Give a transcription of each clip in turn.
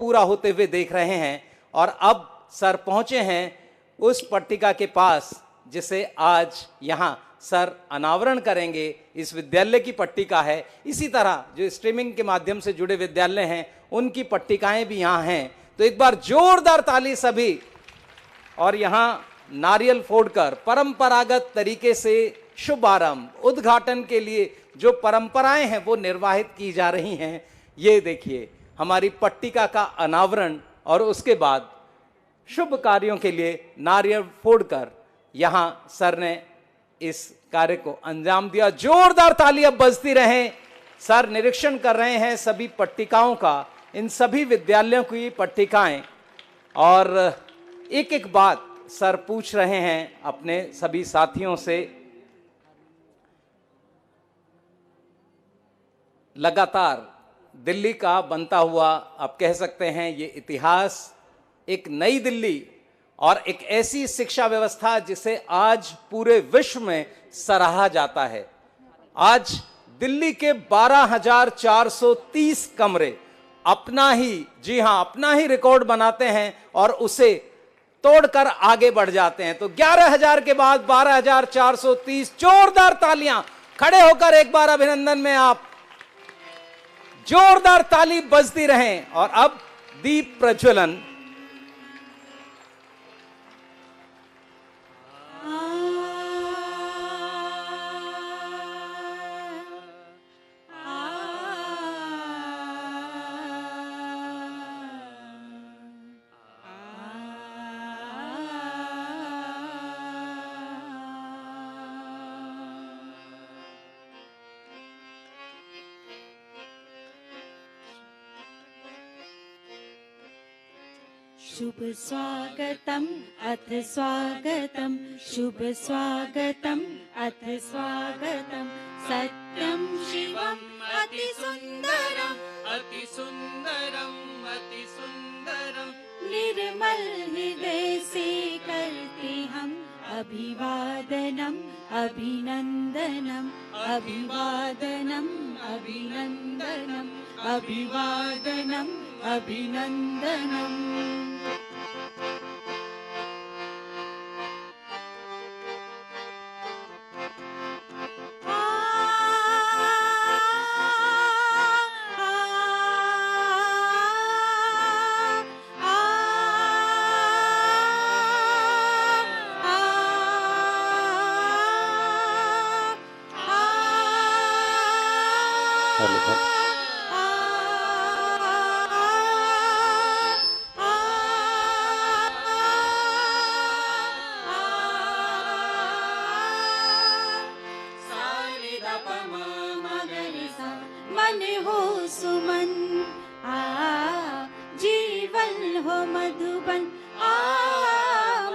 पूरा होते हुए देख रहे हैं और अब सर पहुंचे हैं उस पट्टिका के पास जिसे आज यहाँ सर अनावरण करेंगे। इस विद्यालय की पट्टिका है, इसी तरह जो स्ट्रीमिंग के माध्यम से जुड़े विद्यालय हैं उनकी पट्टिकाएं भी यहाँ हैं। तो एक बार जोरदार ताली सभी। और यहाँ नारियल फोड़कर परंपरागत तरीके से शुभारंभ उद्घाटन के लिए जो परंपराएं हैं वो निर्वाहित की जा रही हैं। ये देखिए हमारी पट्टिका का अनावरण और उसके बाद शुभ कार्यों के लिए नारियल फोड़कर यहाँ सर ने इस कार्य को अंजाम दिया। जोरदार ताली अब बजती रहे। सर निरीक्षण कर रहे हैं सभी पट्टिकाओं का, इन सभी विद्यालयों की पट्टिकाएं, और एक एक बात सर पूछ रहे हैं अपने सभी साथियों से। लगातार दिल्ली का बनता हुआ आप कह सकते हैं ये इतिहास, एक नई दिल्ली और एक ऐसी शिक्षा व्यवस्था जिसे आज पूरे विश्व में सराहा जाता है। आज दिल्ली के 12,430 कमरे अपना ही, जी हां, अपना ही रिकॉर्ड बनाते हैं और उसे तोड़कर आगे बढ़ जाते हैं। तो 11,000 के बाद 12,430। जोरदार तालियां, खड़े होकर एक बार अभिनंदन में आप, जोरदार ताली बजती रहें। और अब दीप प्रज्वलन। शुभ स्वागतम अथ स्वागतम, शुभ स्वागतम अथ स्वागतम। सत्यम शिवम अति सुंदरम, अति सुंदरम, अति सुंदरम। निर्मल हृदय से करते हम अभिवादनम अभिनंदनम, अभिवादनम अभिनंदनम, अभिवादनम अभिनंदनम। मन हो सुमन जीवन हो मधुबन,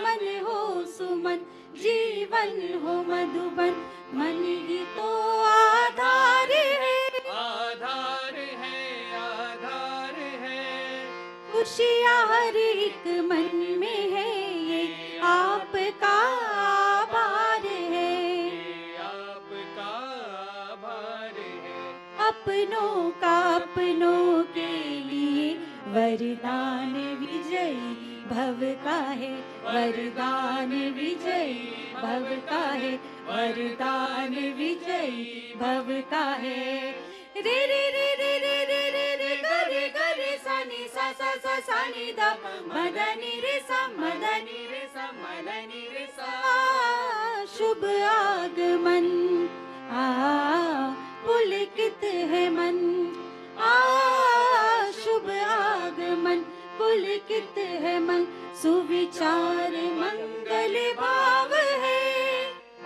मन हो सुमन जीवन हो मधुबन। मन ही तो आधार है, आधार है, आधार है। खुशियाँ हर एक मन में है, ये आपका आभार है, आपका आभार है। अपनों का अपनों के लिए वरदान विजयी भव का है, वरदान विजयी भव का है, वरदान विजयी भव का है। रे रे रे रे रे रे रे रे ग रे ग रे सा नि सा सा सा सा नि ध म ध नि रे सा म ध नि रे सा म ध नि रे सा। शुभ आगमन पुलकित है मन, शुभ आगमन पुलकित है मन। सुविचार मंगल भाव है,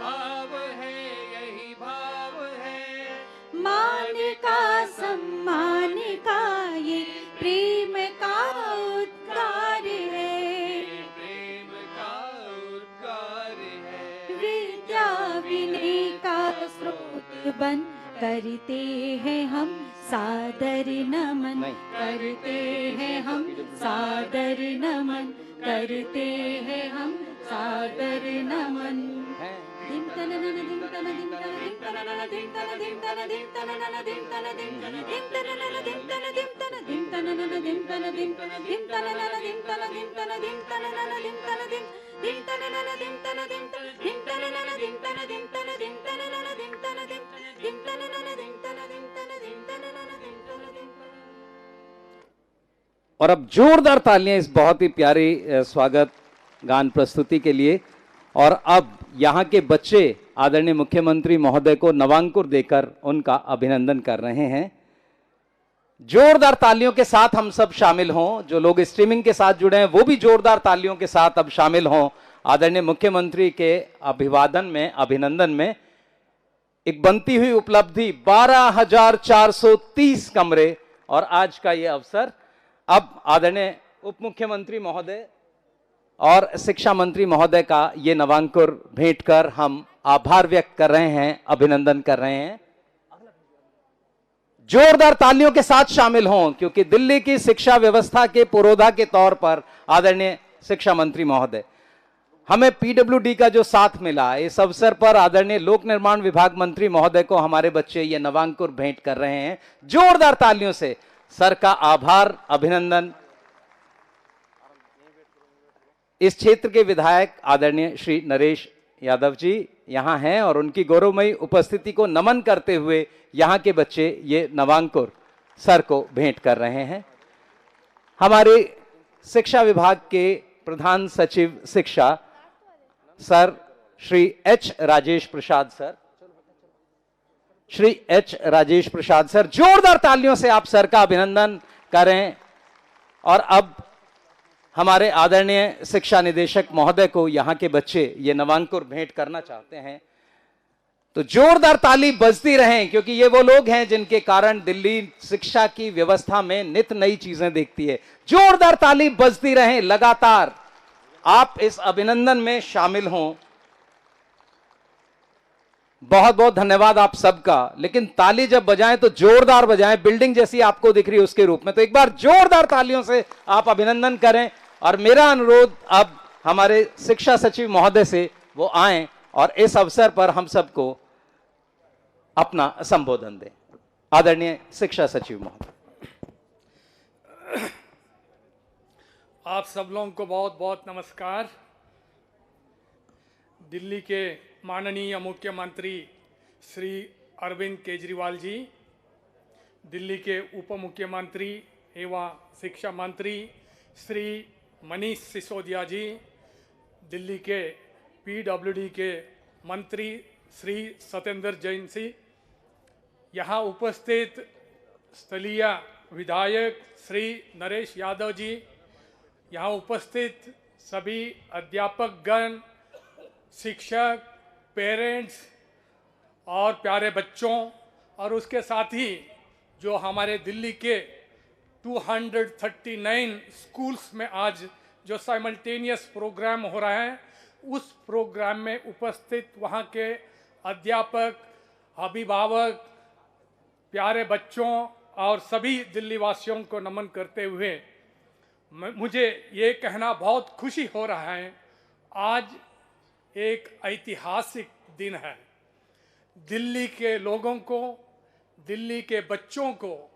भाव है, यही भाव है। मान का सम्मान का ये प्रेम का उद्गार है, प्रेम का उद्गार है। विद्या विनय का स्रोत बन करते हैं हम सादर नमन, करते हैं हम सादर नमन, करते हैं हम सादर नमन। धिम तन नन धिम तन धिम तन धिम तन नन धिम तन धिम तन धिम तन नन धिम तन धिम तन धिम तन नन धिम तन धिम तन धिम तननन दिम तन दिम दिम तननन दिम तन दिम तन दिम तननन दिम तन दिम दिम तननन दिम तन दिम दिम तननन दिम तन दिम तन दिम तननन दिम तन दिम दिम तननन दिम तन दिम तन दिम तननन दिम तन दिम। और अब जोरदार तालियां इस बहुत ही प्यारी स्वागत गान प्रस्तुति के लिए। और अब यहाँ के बच्चे आदरणीय मुख्यमंत्री महोदय को नवांकुर देकर उनका अभिनंदन कर रहे हैं। जोरदार तालियों के साथ हम सब शामिल हों, जो लोग स्ट्रीमिंग के साथ जुड़े हैं वो भी जोरदार तालियों के साथ अब शामिल हों आदरणीय मुख्यमंत्री के अभिवादन में, अभिनंदन में। एक बनती हुई उपलब्धि 12,430 कमरे और आज का ये अवसर। अब आदरणीय उप मुख्यमंत्री महोदय और शिक्षा मंत्री महोदय का ये नवांकुर भेंट कर हम आभार व्यक्त कर रहे हैं, अभिनंदन कर रहे हैं। जोरदार तालियों के साथ शामिल हों, क्योंकि दिल्ली की शिक्षा व्यवस्था के पुरोधा के तौर पर आदरणीय शिक्षा मंत्री महोदय, हमें पीडब्ल्यूडी का जो साथ मिला, इस अवसर पर आदरणीय लोक निर्माण विभाग मंत्री महोदय को हमारे बच्चे ये नवांकुर भेंट कर रहे हैं। जोरदार तालियों से सर का आभार, अभिनंदन। इस क्षेत्र के विधायक आदरणीय श्री नरेश यादव जी यहां हैं और उनकी गौरवमयी उपस्थिति को नमन करते हुए यहां के बच्चे ये नवांकुर सर को भेंट कर रहे हैं। हमारे शिक्षा विभाग के प्रधान सचिव शिक्षा सर श्री एच राजेश प्रसाद सर, श्री एच राजेश प्रसाद सर, जोरदार तालियों से आप सर का अभिनंदन करें। और अब हमारे आदरणीय शिक्षा निदेशक महोदय को यहाँ के बच्चे ये नवांकुर भेंट करना चाहते हैं, तो जोरदार ताली बजती रहें, क्योंकि ये वो लोग हैं जिनके कारण दिल्ली शिक्षा की व्यवस्था में नित नई चीजें देखती है। जोरदार ताली बजती रहें लगातार। आप इस अभिनंदन में शामिल हों। बहुत बहुत धन्यवाद आप सबका। लेकिन ताली जब बजाएं तो जोरदार बजाएं, बिल्डिंग जैसी आपको दिख रही है उसके रूप में। तो एक बार जोरदार तालियों से आप अभिनंदन करें। और मेरा अनुरोध अब हमारे शिक्षा सचिव महोदय से वो आएं और इस अवसर पर हम सबको अपना संबोधन दें। आदरणीय शिक्षा सचिव महोदय। आप सब लोगों को बहुत बहुत नमस्कार। दिल्ली के माननीय मुख्यमंत्री श्री अरविंद केजरीवाल जी, दिल्ली के उप मुख्यमंत्री एवं शिक्षा मंत्री श्री मनीष सिसोदिया जी, दिल्ली के पीडब्ल्यूडी के मंत्री श्री सत्येंद्र जैन जी, यहाँ उपस्थित स्थलीय विधायक श्री नरेश यादव जी, यहाँ उपस्थित सभी अध्यापकगण, शिक्षक, पेरेंट्स और प्यारे बच्चों, और उसके साथ ही जो हमारे दिल्ली के 239 स्कूल्स में आज जो साइमल्टेनियस प्रोग्राम हो रहा है, उस प्रोग्राम में उपस्थित वहाँ के अध्यापक, अभिभावक, प्यारे बच्चों और सभी दिल्ली वासियों को नमन करते हुए मुझे ये कहना बहुत खुशी हो रहा है, आज एक ऐतिहासिक दिन है। दिल्ली के लोगों को, दिल्ली के बच्चों को,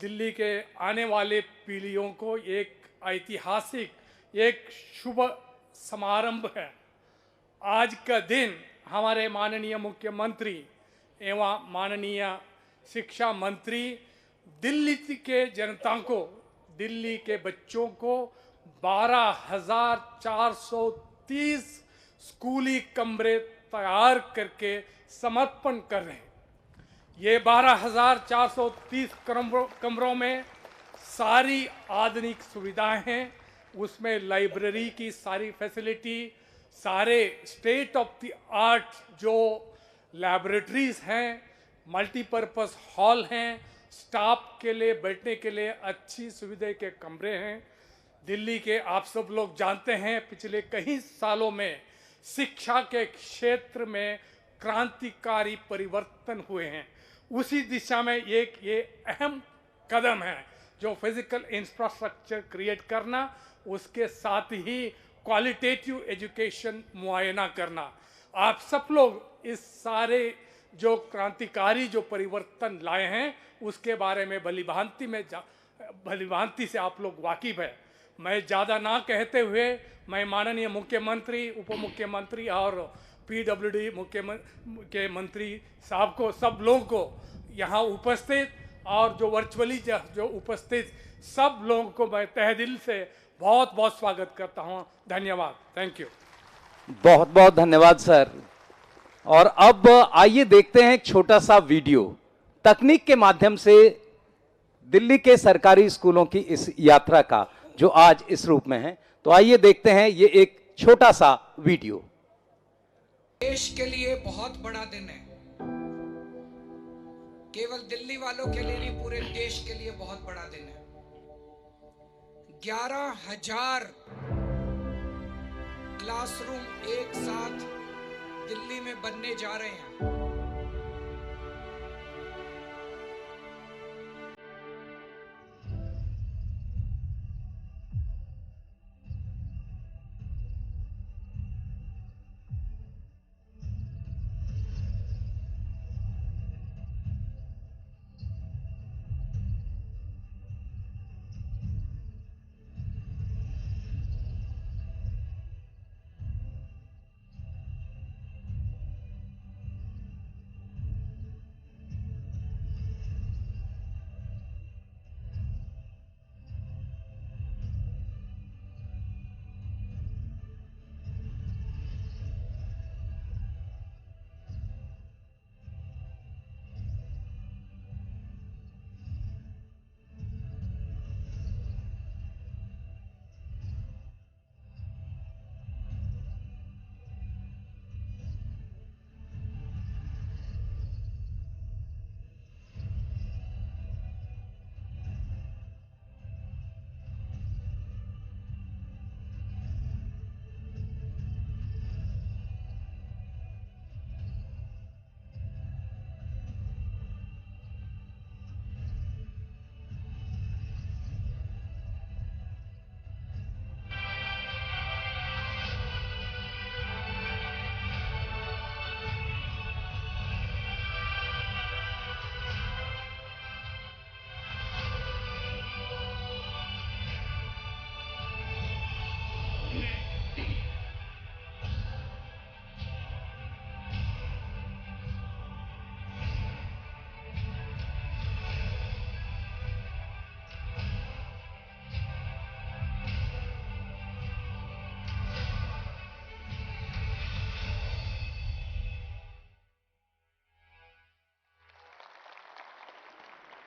दिल्ली के आने वाले पीढ़ियों को एक ऐतिहासिक, एक शुभ समारंभ है। आज का दिन हमारे माननीय मुख्यमंत्री एवं माननीय शिक्षा मंत्री दिल्ली के जनता को, दिल्ली के बच्चों को 12,430 स्कूली कमरे तैयार करके समर्पण कर रहे हैं। ये 12,430 कमरों में सारी आधुनिक सुविधाएं हैं, उसमें लाइब्रेरी की सारी फैसिलिटी, सारे स्टेट ऑफ द आर्ट जो लैबोरेटरीज हैं, मल्टीपर्पस हॉल हैं, स्टाफ के लिए बैठने के लिए अच्छी सुविधा के कमरे हैं। दिल्ली के आप सब लोग जानते हैं, पिछले कई सालों में शिक्षा के क्षेत्र में क्रांतिकारी परिवर्तन हुए हैं। उसी दिशा में एक ये अहम कदम है जो फिजिकल इंफ्रास्ट्रक्चर क्रिएट करना, उसके साथ ही क्वालिटेटिव एजुकेशन मुआयना करना। आप सब लोग इस सारे जो क्रांतिकारी जो परिवर्तन लाए हैं उसके बारे में भली भांति में भलीभांति से आप लोग वाकिफ है। मैं ज़्यादा ना कहते हुए मैं माननीय मुख्यमंत्री, उप मुख्यमंत्री और पीडब्ल्यूडी के मंत्री साहब को, सब लोगों को यहाँ उपस्थित और जो वर्चुअली जो उपस्थित सब लोगों को मैं तहे दिल से बहुत बहुत स्वागत करता हूँ। धन्यवाद। Thank you. बहुत बहुत धन्यवाद सर। और अब आइए देखते हैं एक छोटा सा वीडियो तकनीक के माध्यम से दिल्ली के सरकारी स्कूलों की इस यात्रा का, जो आज इस रूप में है। तो आइए देखते हैं ये एक छोटा सा वीडियो। देश के लिए बहुत बड़ा दिन है, केवल दिल्ली वालों के लिए नहीं, पूरे देश के लिए बहुत बड़ा दिन है। 11,000 क्लासरूम एक साथ दिल्ली में बनने जा रहे हैं।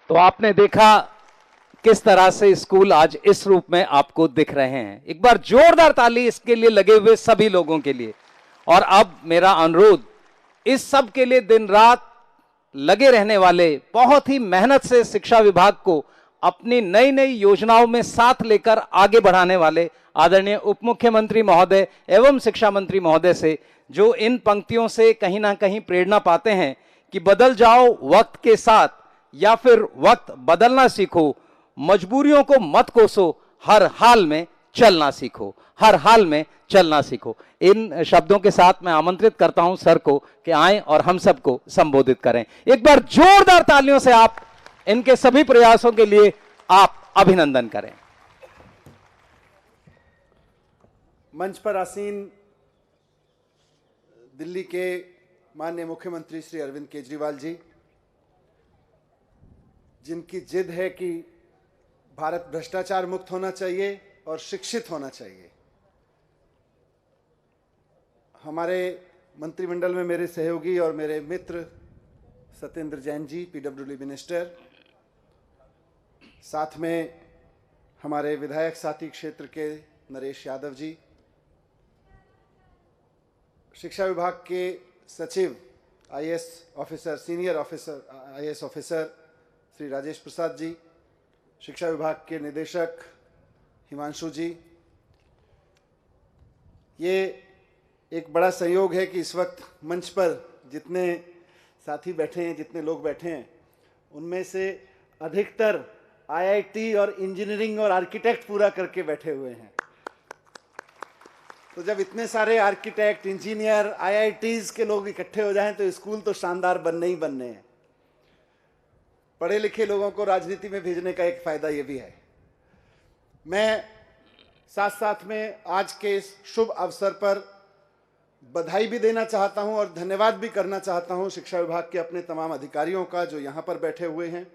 तो आपने देखा किस तरह से स्कूल आज इस रूप में आपको दिख रहे हैं। एक बार जोरदार ताली इसके लिए लगे हुए सभी लोगों के लिए। और अब मेरा अनुरोध इस सब के लिए दिन रात लगे रहने वाले, बहुत ही मेहनत से शिक्षा विभाग को अपनी नई नई योजनाओं में साथ लेकर आगे बढ़ाने वाले आदरणीय उप मुख्यमंत्री महोदय एवं शिक्षा मंत्री महोदय से, जो इन पंक्तियों से कहीं ना कहीं प्रेरणा पाते हैं कि बदल जाओ वक्त के साथ या फिर वक्त बदलना सीखो, मजबूरियों को मत कोसो, हर हाल में चलना सीखो, हर हाल में चलना सीखो। इन शब्दों के साथ मैं आमंत्रित करता हूं सर को कि आएं और हम सबको संबोधित करें। एक बार जोरदार तालियों से आप इनके सभी प्रयासों के लिए आप अभिनंदन करें। मंच पर आसीन दिल्ली के माननीय मुख्यमंत्री श्री अरविंद केजरीवाल जी, जिनकी जिद है कि भारत भ्रष्टाचार मुक्त होना चाहिए और शिक्षित होना चाहिए। हमारे मंत्रिमंडल में मेरे सहयोगी और मेरे मित्र सत्येंद्र जैन जी, पीडब्ल्यूडी मिनिस्टर, साथ में हमारे विधायक साथी क्षेत्र के नरेश यादव जी, शिक्षा विभाग के सचिव IAS officer, senior officer IAS officer Shri Rajesh Prasad ji, शिक्षा विभाग के निदेशक हिमांशु जी। ये एक बड़ा संयोग है कि इस वक्त मंच पर जितने साथी बैठे हैं, जितने लोग बैठे हैं, उनमें से अधिकतर आईआईटी और इंजीनियरिंग और आर्किटेक्ट पूरा करके बैठे हुए हैं। तो जब इतने सारे आर्किटेक्ट, इंजीनियर, आईआईटीज के लोग इकट्ठे हो जाएं तो स्कूल तो शानदार बनने ही बनने हैं। पढ़े लिखे लोगों को राजनीति में भेजने का एक फायदा ये भी है। मैं साथ साथ में आज के इस शुभ अवसर पर बधाई भी देना चाहता हूं और धन्यवाद भी करना चाहता हूं शिक्षा विभाग के अपने तमाम अधिकारियों का जो यहां पर बैठे हुए हैं,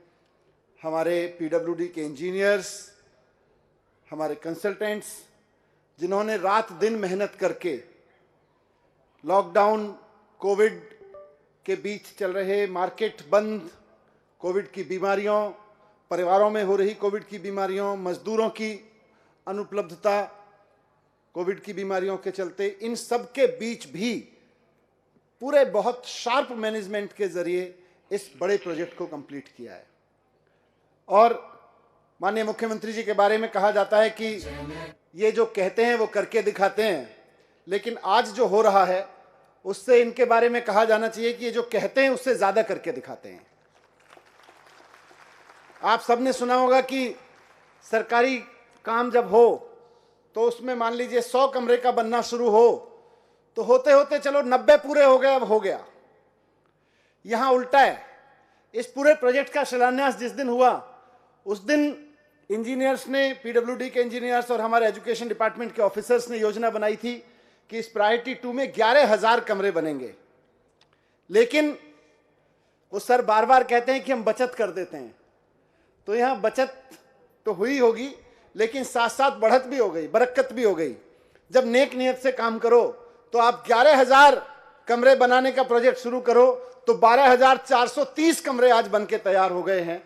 हमारे पीडब्ल्यूडी के इंजीनियर्स, हमारे कंसल्टेंट्स, जिन्होंने रात दिन मेहनत करके लॉकडाउन, कोविड के बीच चल रहे मार्केट बंद, कोविड की बीमारियों, परिवारों में हो रही कोविड की बीमारियों, मजदूरों की अनुपलब्धता, कोविड की बीमारियों के चलते, इन सब के बीच भी पूरे बहुत शार्प मैनेजमेंट के जरिए इस बड़े प्रोजेक्ट को कंप्लीट किया है। और माननीय मुख्यमंत्री जी के बारे में कहा जाता है कि ये जो कहते हैं वो करके दिखाते हैं, लेकिन आज जो हो रहा है उससे इनके बारे में कहा जाना चाहिए कि ये जो कहते हैं उससे ज्यादा करके दिखाते हैं। आप सबने सुना होगा कि सरकारी काम जब हो तो उसमें मान लीजिए 100 कमरे का बनना शुरू हो तो होते होते चलो 90 पूरे हो गए, अब हो गया। यहां उल्टा है। इस पूरे प्रोजेक्ट का शिलान्यास जिस दिन हुआ उस दिन इंजीनियर्स ने, पीडब्ल्यूडी के इंजीनियर्स और हमारे एजुकेशन डिपार्टमेंट के ऑफिसर्स ने योजना बनाई थी कि इस प्रायोरिटी 2 में 11,000 कमरे बनेंगे। लेकिन वो सर बार बार कहते हैं कि हम बचत कर देते हैं, तो यहां बचत तो हुई होगी लेकिन साथ साथ बढ़त भी हो गई, बरकत भी हो गई। जब नेक नियत से काम करो तो आप 11,000 कमरे बनाने का प्रोजेक्ट शुरू करो तो 12,430 कमरे आज बनके तैयार हो गए हैं,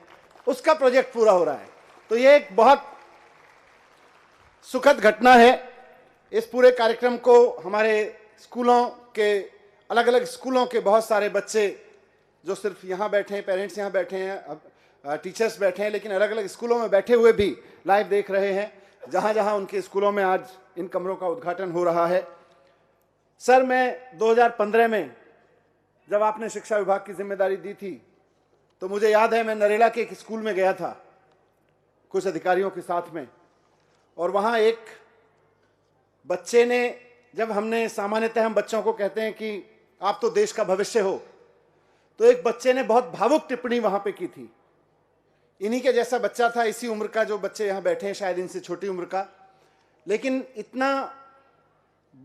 उसका प्रोजेक्ट पूरा हो रहा है। तो ये एक बहुत सुखद घटना है। इस पूरे कार्यक्रम को हमारे स्कूलों के, अलग अलग स्कूलों के बहुत सारे बच्चे जो सिर्फ यहाँ बैठे हैं, पेरेंट्स यहाँ बैठे हैं, टीचर्स बैठे हैं, लेकिन अलग अलग स्कूलों में बैठे हुए भी लाइव देख रहे हैं, जहाँ जहाँ उनके स्कूलों में आज इन कमरों का उद्घाटन हो रहा है। सर, मैं 2015 में जब आपने शिक्षा विभाग की जिम्मेदारी दी थी तो मुझे याद है मैं नरेला के एक स्कूल में गया था कुछ अधिकारियों के साथ में, और वहाँ एक बच्चे ने, जब हमने, सामान्यतः हम बच्चों को कहते हैं कि आप तो देश का भविष्य हो, तो एक बच्चे ने बहुत भावुक टिप्पणी वहाँ पे की थी। इन्हीं के जैसा बच्चा था, इसी उम्र का जो बच्चे यहाँ बैठे हैं, शायद इनसे छोटी उम्र का, लेकिन इतना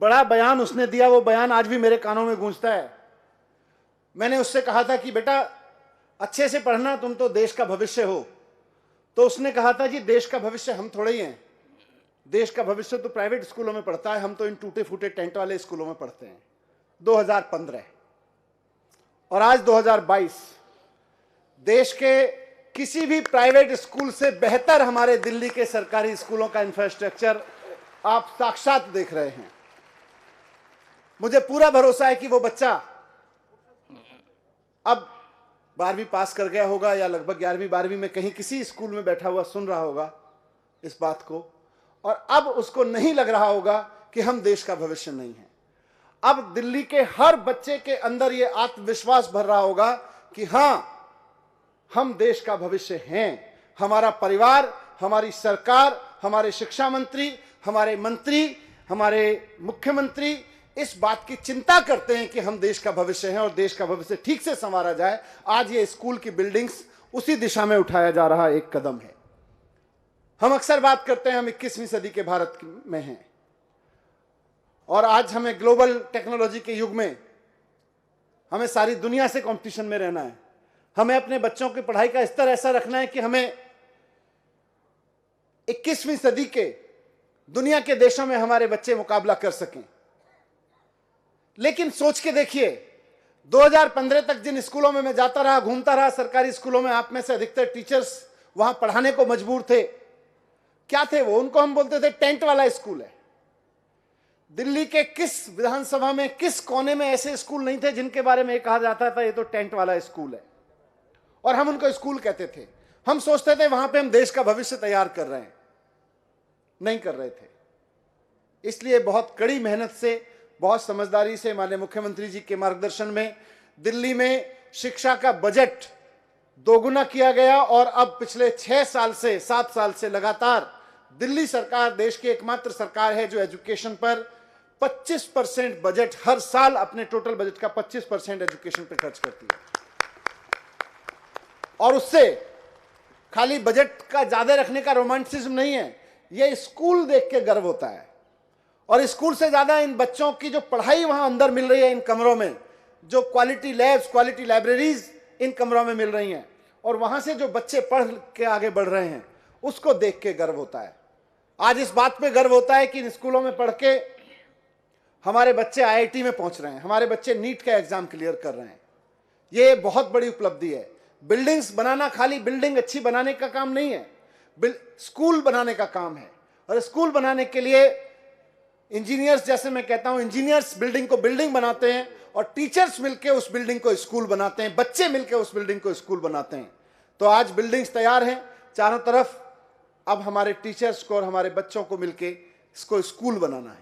बड़ा बयान उसने दिया, वो बयान आज भी मेरे कानों में गूंजता है। मैंने उससे कहा था कि बेटा अच्छे से पढ़ना, तुम तो देश का भविष्य हो। तो उसने कहा था जी देश का भविष्य हम थोड़े ही हैं, देश का भविष्य तो प्राइवेट स्कूलों में पढ़ता है, हम तो इन टूटे फूटे टेंट वाले स्कूलों में पढ़ते हैं। 2015 और आज 2022, देश के किसी भी प्राइवेट स्कूल से बेहतर हमारे दिल्ली के सरकारी स्कूलों का इंफ्रास्ट्रक्चर आप साक्षात देख रहे हैं। मुझे पूरा भरोसा है कि वो बच्चा अब 12वीं पास कर गया होगा या लगभग 11वीं 12वीं में कहीं किसी स्कूल में बैठा हुआ सुन रहा होगा इस बात को, और अब उसको नहीं लग रहा होगा कि हम देश का भविष्य नहीं है। अब दिल्ली के हर बच्चे के अंदर यह आत्मविश्वास भर रहा होगा कि हां, हम देश का भविष्य हैं। हमारा परिवार, हमारी सरकार, हमारे शिक्षा मंत्री, हमारे मंत्री, हमारे मुख्यमंत्री इस बात की चिंता करते हैं कि हम देश का भविष्य हैं और देश का भविष्य ठीक से संवारा जाए। आज ये स्कूल की बिल्डिंग्स उसी दिशा में उठाया जा रहा एक कदम है। हम अक्सर बात करते हैं हम 21वीं सदी के भारत में हैं, और आज हमें ग्लोबल टेक्नोलॉजी के युग में हमें सारी दुनिया से कंपटीशन में रहना है। हमें अपने बच्चों की पढ़ाई का स्तर ऐसा रखना है कि हमें 21वीं सदी के दुनिया के देशों में हमारे बच्चे मुकाबला कर सकें। लेकिन सोच के देखिए, 2015 तक जिन स्कूलों में मैं जाता रहा, घूमता रहा, सरकारी स्कूलों में, आप में से अधिकतर टीचर्स वहां पढ़ाने को मजबूर थे। क्या थे वो? उनको हम बोलते थे टेंट वाला स्कूल है। दिल्ली के किस विधानसभा में, किस कोने में ऐसे स्कूल नहीं थे जिनके बारे में कहा जाता था ये तो टेंट वाला स्कूल है, और हम उनको स्कूल कहते थे। हम सोचते थे वहां पे हम देश का भविष्य तैयार कर रहे हैं, नहीं कर रहे थे। इसलिए बहुत कड़ी मेहनत से, बहुत समझदारी से माननीय मुख्यमंत्री जी के मार्गदर्शन में दिल्ली में शिक्षा का बजट दोगुना किया गया, और अब पिछले 6 साल से, 7 साल से लगातार दिल्ली सरकार देश की एकमात्र सरकार है जो एजुकेशन पर 25% बजट हर साल, अपने टोटल बजट का 25% एजुकेशन पर खर्च करती है। और उससे खाली बजट का ज्यादा रखने का रोमांटिसिज्म नहीं है, ये स्कूल देख के गर्व होता है। और स्कूल से ज्यादा इन बच्चों की जो पढ़ाई वहां अंदर मिल रही है इन कमरों में, जो क्वालिटी लैब्स, क्वालिटी लाइब्रेरीज इन कमरों में मिल रही हैं, और वहां से जो बच्चे पढ़ के आगे बढ़ रहे हैं, उसको देख के गर्व होता है। आज इस बात पे गर्व होता है कि इन स्कूलों में पढ़ के हमारे बच्चे आईआईटी में पहुंच रहे हैं, हमारे बच्चे नीट का एग्जाम क्लियर कर रहे हैं। ये बहुत बड़ी उपलब्धि है। बिल्डिंग्स बनाना खाली बिल्डिंग अच्छी बनाने का काम नहीं है, स्कूल बनाने का काम है। और स्कूल बनाने के लिए इंजीनियर्स, जैसे मैं कहता हूं, इंजीनियर्स बिल्डिंग को बिल्डिंग बनाते हैं और टीचर्स मिलकर उस बिल्डिंग को स्कूल बनाते हैं, बच्चे मिलकर उस बिल्डिंग को स्कूल बनाते हैं। तो आज बिल्डिंग्स तैयार हैं चारों तरफ, अब हमारे टीचर्स को और हमारे बच्चों को मिलके इसको स्कूल बनाना है।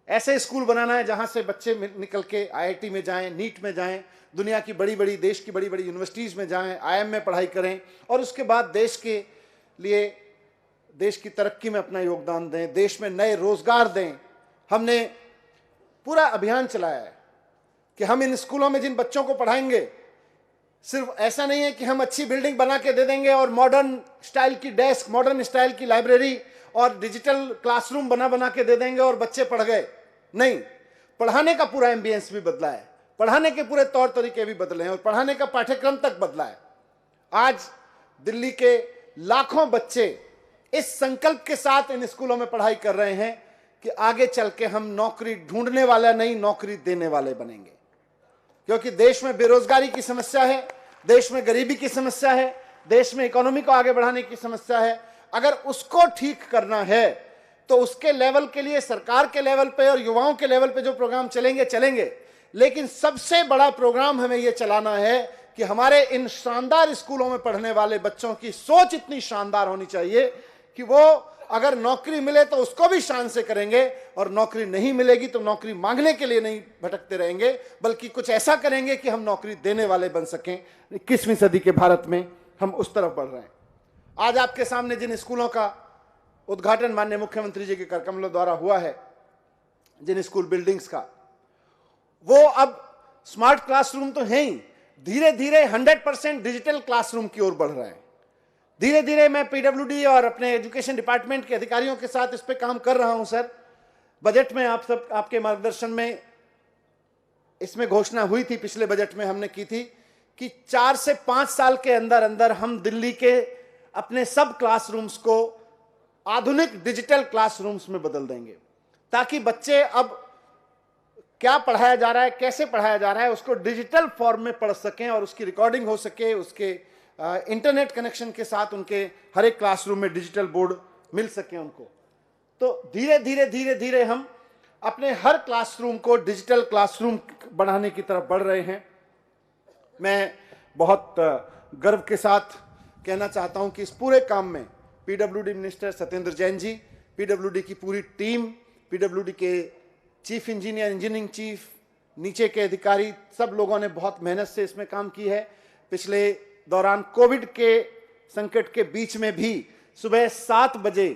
ऐसे स्कूल बनाना है जहां से बच्चे निकल के आईआईटी में जाएं, नीट में जाएं, दुनिया की बड़ी बड़ी, देश की बड़ी बड़ी यूनिवर्सिटीज़ में जाएं, आईआईएम में पढ़ाई करें और उसके बाद देश के लिए, देश की तरक्की में अपना योगदान दें, देश में नए रोजगार दें। हमने पूरा अभियान चलाया है कि हम इन स्कूलों में जिन बच्चों को पढ़ाएंगे, सिर्फ ऐसा नहीं है कि हम अच्छी बिल्डिंग बना के दे देंगे और मॉडर्न स्टाइल की डेस्क, मॉडर्न स्टाइल की लाइब्रेरी और डिजिटल क्लासरूम बना के दे देंगे और बच्चे पढ़ गए। नहीं, पढ़ाने का पूरा एम्बियंस भी बदला है, पढ़ाने के पूरे तौर तरीके भी बदले हैं और पढ़ाने का पाठ्यक्रम तक बदला है। आज दिल्ली के लाखों बच्चे इस संकल्प के साथ इन स्कूलों में पढ़ाई कर रहे हैं कि आगे चल के हम नौकरी ढूंढने वाला नहीं, नौकरी देने वाले बनेंगे। क्योंकि देश में बेरोजगारी की समस्या है, देश में गरीबी की समस्या है, देश में इकोनॉमी को आगे बढ़ाने की समस्या है। अगर उसको ठीक करना है तो उसके लेवल के लिए सरकार के लेवल पे और युवाओं के लेवल पे जो प्रोग्राम चलेंगे, लेकिन सबसे बड़ा प्रोग्राम हमें यह चलाना है कि हमारे इन शानदार स्कूलों में पढ़ने वाले बच्चों की सोच इतनी शानदार होनी चाहिए कि वो अगर नौकरी मिले तो उसको भी शान से करेंगे, और नौकरी नहीं मिलेगी तो नौकरी मांगने के लिए नहीं भटकते रहेंगे, बल्कि कुछ ऐसा करेंगे कि हम नौकरी देने वाले बन सकें। 21वीं सदी के भारत में हम उस तरफ बढ़ रहे हैं। आज आपके सामने जिन स्कूलों का उद्घाटन माननीय मुख्यमंत्री जी के कर कमलों द्वारा हुआ है, जिन स्कूल बिल्डिंग्स का, वो अब स्मार्ट क्लासरूम तो है ही, धीरे धीरे 100% डिजिटल क्लासरूम की ओर बढ़ रहे हैं। धीरे धीरे मैं पीडब्ल्यूडी और अपने एजुकेशन डिपार्टमेंट के अधिकारियों के साथ इस पे काम कर रहा हूं सर। बजट में आपके मार्गदर्शन में इसमें घोषणा हुई थी, पिछले बजट में हमने की थी कि 4 से 5 साल के अंदर अंदर हम दिल्ली के अपने सब क्लासरूम्स को आधुनिक डिजिटल क्लासरूम्स में बदल देंगे, ताकि बच्चे अब क्या पढ़ाया जा रहा है, कैसे पढ़ाया जा रहा है, उसको डिजिटल फॉर्म में पढ़ सकें और उसकी रिकॉर्डिंग हो सके, उसके इंटरनेट कनेक्शन के साथ उनके हर एक क्लासरूम में डिजिटल बोर्ड मिल सके उनको। तो धीरे धीरे हम अपने हर क्लासरूम को डिजिटल क्लासरूम बढ़ाने की तरफ बढ़ रहे हैं। मैं बहुत गर्व के साथ कहना चाहता हूं कि इस पूरे काम में PWD minister Satyendra Jain ji, PWD की पूरी टीम, पीडब्ल्यूडी के चीफ इंजीनियर, इंजीनियरिंग चीफ, नीचे के अधिकारी, सब लोगों ने बहुत मेहनत से इसमें काम की है। पिछले दौरान कोविड के संकट के बीच में भी सुबह 7 बजे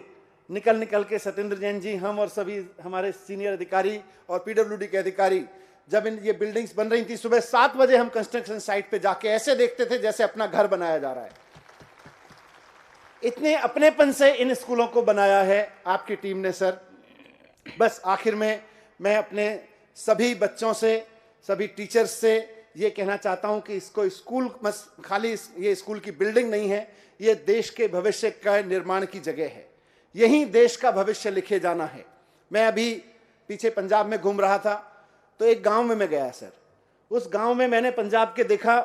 निकल के सत्येंद्र जैन जी, हम और सभी हमारे सीनियर अधिकारी और पीडब्ल्यूडी के अधिकारी, जब ये बिल्डिंग्स बन रही थी, सुबह 7 बजे हम कंस्ट्रक्शन साइट पे जाके ऐसे देखते थे जैसे अपना घर बनाया जा रहा है। इतने अपनेपन से इन स्कूलों को बनाया है आपकी टीम ने सर। बस आखिर में मैं अपने सभी बच्चों से, सभी टीचर्स से ये कहना चाहता हूं कि इसको स्कूल खाली ये स्कूल की बिल्डिंग नहीं है, ये देश के भविष्य का निर्माण की जगह है, यही देश का भविष्य लिखे जाना है। मैं अभी पीछे पंजाब में घूम रहा था तो एक गांव में मैं गया सर। उस गांव में मैंने पंजाब के देखा,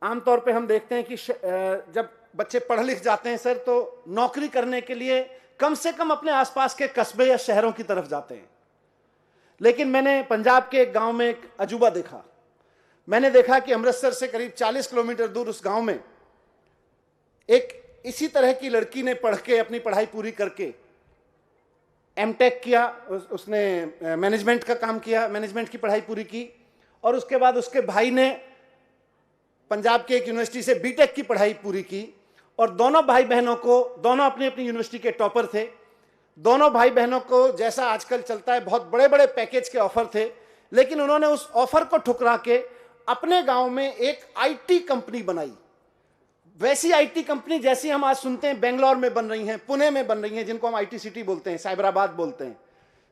आमतौर पे हम देखते हैं कि जब बच्चे पढ़ लिख जाते हैं सर तो नौकरी करने के लिए कम से कम अपने आसपास के कस्बे या शहरों की तरफ जाते हैं। लेकिन मैंने पंजाब के एक गांव में एक अजूबा देखा। मैंने देखा कि अमृतसर से करीब 40 किलोमीटर दूर उस गांव में एक इसी तरह की लड़की ने पढ़ के अपनी पढ़ाई पूरी करके एमटेक किया, उसने मैनेजमेंट का काम किया, मैनेजमेंट की पढ़ाई पूरी की, और उसके बाद उसके भाई ने पंजाब के एक यूनिवर्सिटी से बीटेक की पढ़ाई पूरी की। और दोनों भाई बहनों को, दोनों अपनी अपनी यूनिवर्सिटी के टॉपर थे, दोनों भाई बहनों को जैसा आजकल चलता है बहुत बड़े बड़े पैकेज के ऑफर थे, लेकिन उन्होंने उस ऑफर को ठुकरा के अपने गांव में एक आईटी कंपनी बनाई वैसी आईटी कंपनी जैसी हम आज सुनते हैं बेंगलोर में बन रही हैं, पुणे में बन रही हैं, जिनको हम आईटी सिटी बोलते हैं, साइबराबाद बोलते हैं,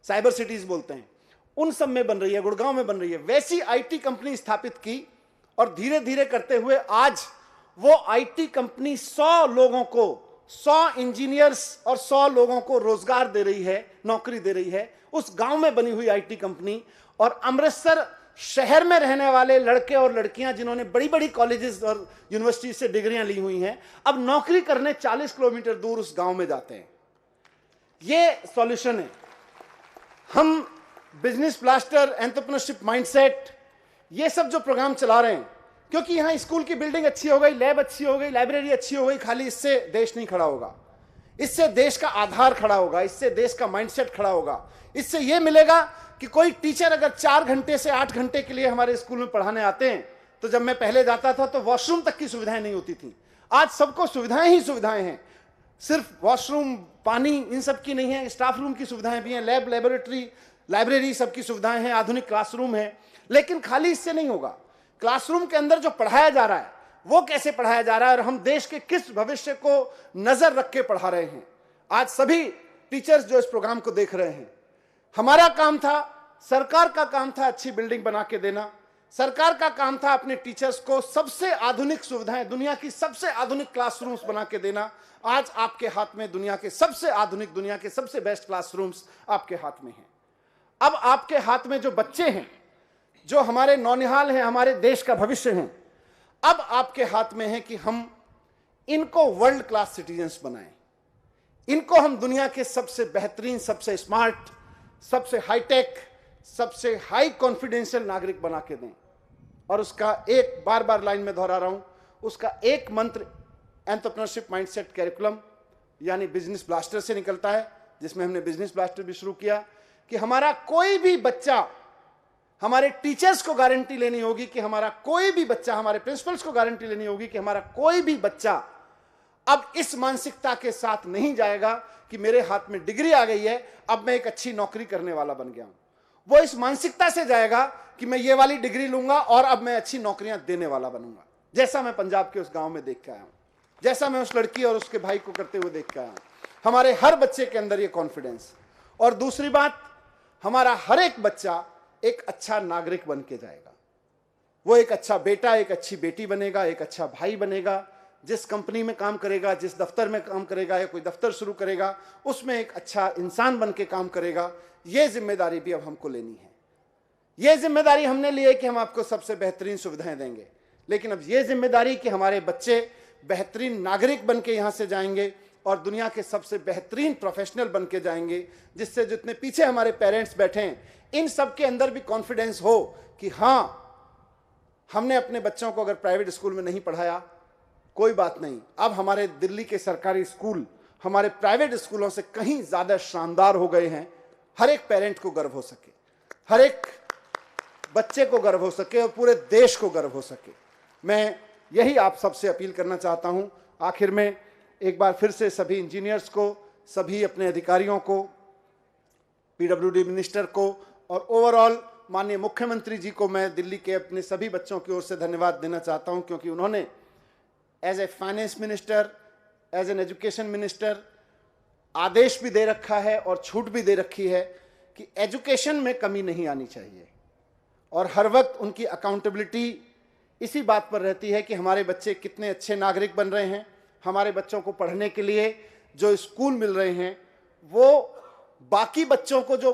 साइबर सिटीज बोलते हैं, उन सब में बन रही है, गुड़गांव में बन रही है। वैसी आईटी कंपनी स्थापित की और धीरे धीरे करते हुए आज वो आईटी कंपनी 100 लोगों को, 100 इंजीनियर्स और 100 लोगों को रोजगार दे रही है, नौकरी दे रही है। उस गांव में बनी हुई आईटी कंपनी और अमृतसर शहर में रहने वाले लड़के और लड़कियां जिन्होंने बड़ी बड़ी कॉलेजेस और यूनिवर्सिटी से डिग्रियां ली हुई हैं, अब नौकरी करने 40 किलोमीटर दूर उस गांव में जाते हैं। ये सॉल्यूशन है। हम बिजनेस ब्लास्टर, एंटरप्रेन्योरशिप माइंडसेट, ये सब जो प्रोग्राम चला रहे हैं, क्योंकि यहां स्कूल की बिल्डिंग अच्छी हो गई, लैब अच्छी हो गई, लाइब्रेरी अच्छी हो गई, खाली इससे देश नहीं खड़ा होगा। इससे देश का आधार खड़ा होगा, इससे देश का माइंडसेट खड़ा होगा। इससे यह मिलेगा कि कोई टीचर अगर 4 घंटे से 8 घंटे के लिए हमारे स्कूल में पढ़ाने आते हैं, तो जब मैं पहले जाता था तो वॉशरूम तक की सुविधाएं नहीं होती थी। आज सबको सुविधाएं ही सुविधाएं हैं, सिर्फ वॉशरूम, पानी, इन सब की नहीं है, स्टाफ रूम की सुविधाएं भी हैं, लैब, लेबोरेटरी, लाइब्रेरी, सबकी सुविधाएं हैं, आधुनिक क्लासरूम है। लेकिन खाली इससे नहीं होगा। क्लासरूम के अंदर जो पढ़ाया जा रहा है वो कैसे पढ़ाया जा रहा है और हम देश के किस भविष्य को नजर रख के पढ़ा रहे हैं। आज सभी टीचर्स जो इस प्रोग्राम को देख रहे हैं, हमारा काम था, सरकार का काम था अच्छी बिल्डिंग बना के देना। सरकार का काम था अपने टीचर्स को सबसे आधुनिक सुविधाएं, दुनिया की सबसे आधुनिक क्लासरूम्स बना के देना। आज आपके हाथ में दुनिया के सबसे आधुनिक, दुनिया के सबसे बेस्ट क्लासरूम्स आपके हाथ में हैं। अब आपके हाथ में जो बच्चे हैं, जो हमारे नौनिहाल हैं, हमारे देश का भविष्य हैं, अब आपके हाथ में है कि हम इनको वर्ल्ड क्लास सिटीजन्स बनाएं। इनको हम दुनिया के सबसे बेहतरीन, सबसे स्मार्ट, सबसे हाईटेक, सबसे हाई कॉन्फिडेंशियल नागरिक बना के दें। और उसका एक, बार बार लाइन में दोहरा रहा हूं, उसका एक मंत्र एंटरप्रेन्योरशिप माइंडसेट कैरिकुलम यानी बिजनेस ब्लास्टर से निकलता है, जिसमें हमने बिजनेस ब्लास्टर भी शुरू किया कि हमारा कोई भी बच्चा, हमारे टीचर्स को गारंटी लेनी होगी कि हमारा कोई भी बच्चा, हमारे प्रिंसिपल्स को गारंटी लेनी होगी कि हमारा कोई भी बच्चा अब इस मानसिकता के साथ नहीं जाएगा कि मेरे हाथ में डिग्री आ गई है, अब मैं एक अच्छी नौकरी करने वाला बन गया हूं। वो इस मानसिकता से जाएगा कि मैं ये वाली डिग्री लूंगा और अब मैं अच्छी नौकरियां देने वाला बनूंगा, जैसा मैं पंजाब के उस गांव में देख के आया हूं, जैसा मैं उस लड़की और उसके भाई को करते हुए देख के आया हूं। हमारे हर बच्चे के अंदर ये कॉन्फिडेंस। और दूसरी बात, हमारा हर एक बच्चा एक अच्छा नागरिक बन के जाएगा। वो एक अच्छा बेटा, एक अच्छी बेटी बनेगा, एक अच्छा भाई बनेगा। जिस कंपनी में काम करेगा, जिस दफ्तर में काम करेगा या कोई दफ्तर शुरू करेगा, उसमें एक अच्छा इंसान बन के काम करेगा। ये जिम्मेदारी भी अब हमको लेनी है। ये जिम्मेदारी हमने ली है कि हम आपको सबसे बेहतरीन सुविधाएं देंगे, लेकिन अब ये जिम्मेदारी कि हमारे बच्चे बेहतरीन नागरिक बन के यहां से जाएंगे और दुनिया के सबसे बेहतरीन प्रोफेशनल बन के जाएंगे, जिससे जितने पीछे हमारे पेरेंट्स बैठे हैं, इन सब के अंदर भी कॉन्फिडेंस हो कि हां, हमने अपने बच्चों को अगर प्राइवेट स्कूल में नहीं पढ़ाया, कोई बात नहीं, अब हमारे दिल्ली के सरकारी स्कूल हमारे प्राइवेट स्कूलों से कहीं ज्यादा शानदार हो गए हैं। हर एक पेरेंट को गर्व हो सके, हर एक बच्चे को गर्व हो सके और पूरे देश को गर्व हो सके। मैं यही आप सबसे अपील करना चाहता हूं। आखिर में एक बार फिर से सभी इंजीनियर्स को, सभी अपने अधिकारियों को, पीडब्ल्यूडी मिनिस्टर को और ओवरऑल माननीय मुख्यमंत्री जी को मैं दिल्ली के अपने सभी बच्चों की ओर से धन्यवाद देना चाहता हूं, क्योंकि उन्होंने as a finance minister, as an education minister आदेश भी दे रखा है और छूट भी दे रखी है कि एजुकेशन में कमी नहीं आनी चाहिए। और हर वक्त उनकी अकाउंटेबिलिटी इसी बात पर रहती है कि हमारे बच्चे कितने अच्छे नागरिक बन रहे हैं, हमारे बच्चों को पढ़ने के लिए जो स्कूल मिल रहे हैं वो बाकी बच्चों को जो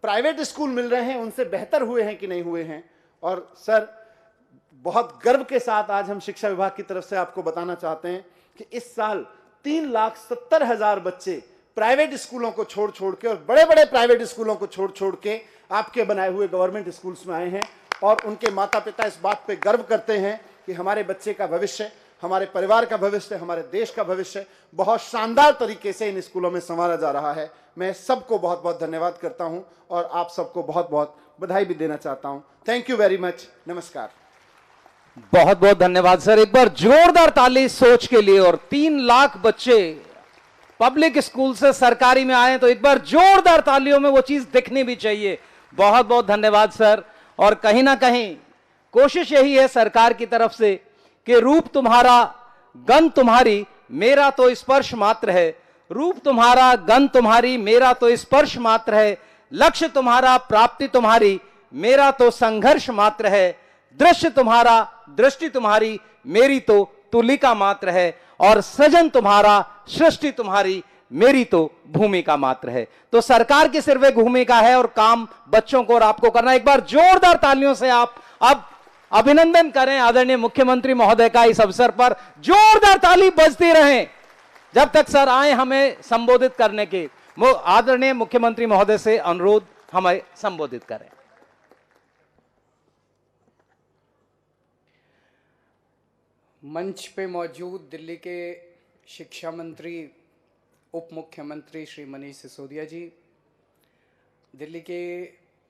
प्राइवेट स्कूल मिल रहे हैं उनसे बेहतर हुए हैं कि नहीं हुए हैं। और सर, बहुत गर्व के साथ आज हम शिक्षा विभाग की तरफ से आपको बताना चाहते हैं कि इस साल 3,70,000 बच्चे प्राइवेट स्कूलों को छोड़ छोड़ के और बड़े बड़े प्राइवेट स्कूलों को छोड़ छोड़ के आपके बनाए हुए गवर्नमेंट स्कूल्स में आए हैं। और उनके माता पिता इस बात पे गर्व करते हैं कि हमारे बच्चे का भविष्य, हमारे परिवार का भविष्य, हमारे देश का भविष्य बहुत शानदार तरीके से इन स्कूलों में संवारा जा रहा है। मैं सबको बहुत बहुत धन्यवाद करता हूं और आप सबको बहुत बहुत बधाई भी देना चाहता हूं। Thank you very much. नमस्कार। बहुत बहुत धन्यवाद सर। एक बार जोरदार ताली सोच के लिए। और 3 लाख बच्चे पब्लिक स्कूल से सरकारी में आए तो एक बार जोरदार तालियों में वो चीज दिखनी भी चाहिए। बहुत बहुत धन्यवाद सर। और कहीं ना कहीं कोशिश यही है सरकार की तरफ से कि रूप तुम्हारा गंध तुम्हारी मेरा तो स्पर्श मात्र है, रूप तुम्हारा गंध तुम्हारी मेरा तो स्पर्श मात्र है, लक्ष्य तुम्हारा प्राप्ति तुम्हारी मेरा तो संघर्ष मात्र है, दृश्य तुम्हारा दृष्टि तुम्हारी मेरी तो तुलिका मात्र है, और सृजन तुम्हारा सृष्टि तुम्हारी मेरी तो भूमिका मात्र है। तो सरकार की सिर्फ एक भूमिका है और काम बच्चों को और आपको करना। एक बार जोरदार तालियों से आप अब अभिनंदन करें आदरणीय मुख्यमंत्री महोदय का। इस अवसर पर जोरदार ताली बजती रहे जब तक सर आए हमें संबोधित करने के। आदरणीय मुख्यमंत्री महोदय से अनुरोध हमें संबोधित करें। मंच पे मौजूद दिल्ली के शिक्षा मंत्री उप मुख्यमंत्री श्री मनीष सिसोदिया जी, दिल्ली के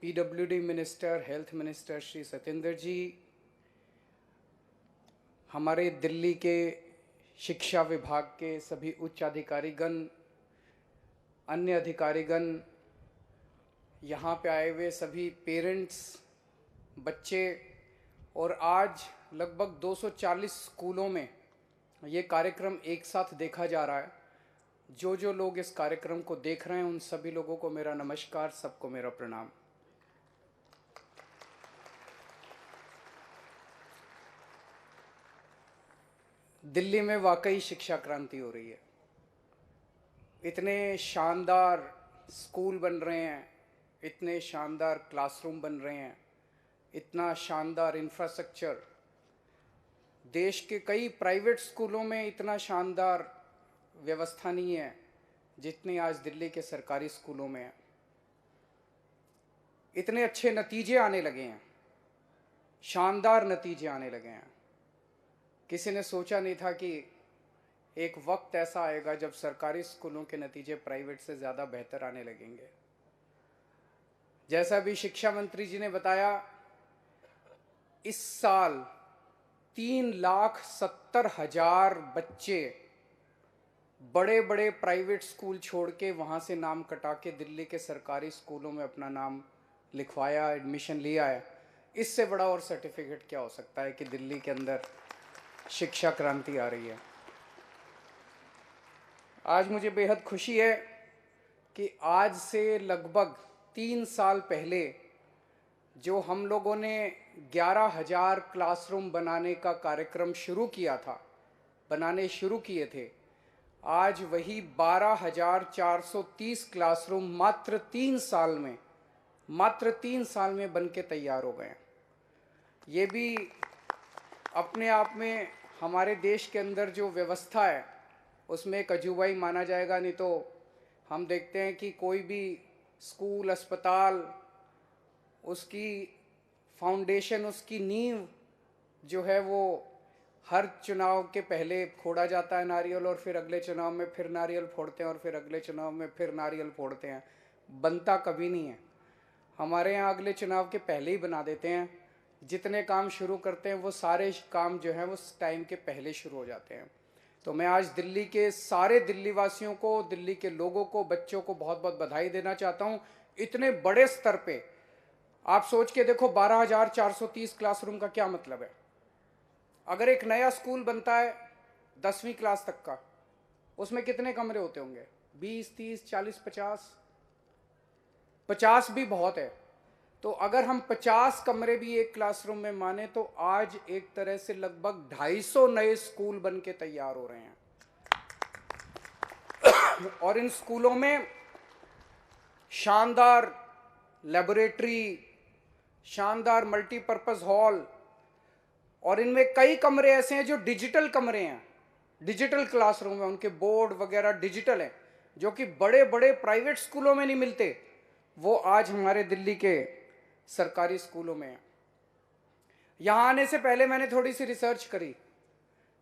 PWD minister health minister Shri Satyendra ji, हमारे दिल्ली के शिक्षा विभाग के सभी उच्च अधिकारीगण, अन्य अधिकारीगण, यहाँ पे आए हुए सभी पेरेंट्स, बच्चे, और आज लगभग 240 स्कूलों में ये कार्यक्रम एक साथ देखा जा रहा है। जो लोग इस कार्यक्रम को देख रहे हैं उन सभी लोगों को मेरा नमस्कार, सबको मेरा प्रणाम। दिल्ली में वाकई शिक्षा क्रांति हो रही है। इतने शानदार स्कूल बन रहे हैं, इतने शानदार क्लासरूम बन रहे हैं, इतना शानदार इंफ्रास्ट्रक्चर। देश के कई प्राइवेट स्कूलों में इतना शानदार व्यवस्था नहीं है जितनी आज दिल्ली के सरकारी स्कूलों में है। इतने अच्छे नतीजे आने लगे हैं, शानदार नतीजे आने लगे हैं। किसी ने सोचा नहीं था कि एक वक्त ऐसा आएगा जब सरकारी स्कूलों के नतीजे प्राइवेट से ज़्यादा बेहतर आने लगेंगे। जैसा भी शिक्षा मंत्री जी ने बताया, इस साल 3,70,000 बच्चे बड़े बड़े प्राइवेट स्कूल छोड़ के वहाँ से नाम कटा के दिल्ली के सरकारी स्कूलों में अपना नाम लिखवाया, एडमिशन लिया है। इससे बड़ा और सर्टिफिकेट क्या हो सकता है कि दिल्ली के अंदर शिक्षा क्रांति आ रही है। आज मुझे बेहद खुशी है कि आज से लगभग 3 साल पहले जो हम लोगों ने 11,000 क्लासरूम बनाने का कार्यक्रम शुरू किया था, बनाने शुरू किए थे, आज वही 12,430 क्लासरूम मात्र 3 साल में बन के तैयार हो गए हैं। ये भी अपने आप में हमारे देश के अंदर जो व्यवस्था है उसमें एक अजूबा ही माना जाएगा। नहीं तो हम देखते हैं कि कोई भी स्कूल, अस्पताल, उसकी फाउंडेशन, उसकी नींव जो है वो हर चुनाव के पहले फोड़ा जाता है नारियल, और फिर अगले चुनाव में फिर नारियल फोड़ते हैं, और फिर अगले चुनाव में फिर नारियल फोड़ते हैं। बनता कभी नहीं है। हमारे यहाँ अगले चुनाव के पहले ही बना देते हैं। जितने काम शुरू करते हैं वो सारे काम जो हैं वो टाइम के पहले शुरू हो जाते हैं। तो मैं आज दिल्ली के सारे दिल्ली वासियों को, दिल्ली के लोगों को, बच्चों को बहुत बहुत बधाई देना चाहता हूँ। इतने बड़े स्तर पे आप सोच के देखो, 12,430 क्लासरूम का क्या मतलब है। अगर एक नया स्कूल बनता है 10वीं क्लास तक का, उसमें कितने कमरे होते होंगे? 20, 30, 40, 50? 50 भी बहुत है। तो अगर हम 50 कमरे भी एक क्लासरूम में माने तो आज एक तरह से लगभग 250 नए स्कूल बन के तैयार हो रहे हैं। और इन स्कूलों में शानदार लेबोरेटरी, शानदार मल्टीपर्पज हॉल, और इनमें कई कमरे ऐसे हैं जो डिजिटल कमरे हैं, डिजिटल क्लासरूम है, उनके बोर्ड वगैरह डिजिटल हैं, जो कि बड़े बड़े प्राइवेट स्कूलों में नहीं मिलते। वो आज हमारे दिल्ली के सरकारी स्कूलों में है। यहाँ आने से पहले मैंने थोड़ी सी रिसर्च करी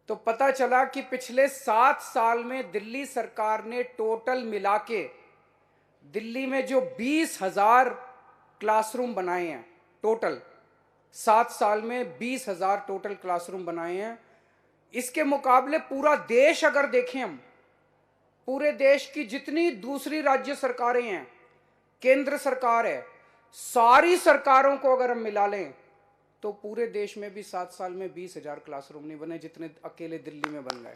तो पता चला कि पिछले 7 साल में दिल्ली सरकार ने टोटल मिला के दिल्ली में जो 20,000 क्लासरूम बनाए हैं, टोटल 7 साल में 20,000 टोटल क्लासरूम बनाए हैं। इसके मुकाबले पूरा देश अगर देखें हम, पूरे देश की जितनी दूसरी राज्य सरकारें हैं, केंद्र सरकार है, सारी सरकारों को अगर हम मिला लें तो पूरे देश में भी 7 साल में 20,000 क्लासरूम नहीं बने जितने अकेले दिल्ली में बन गए।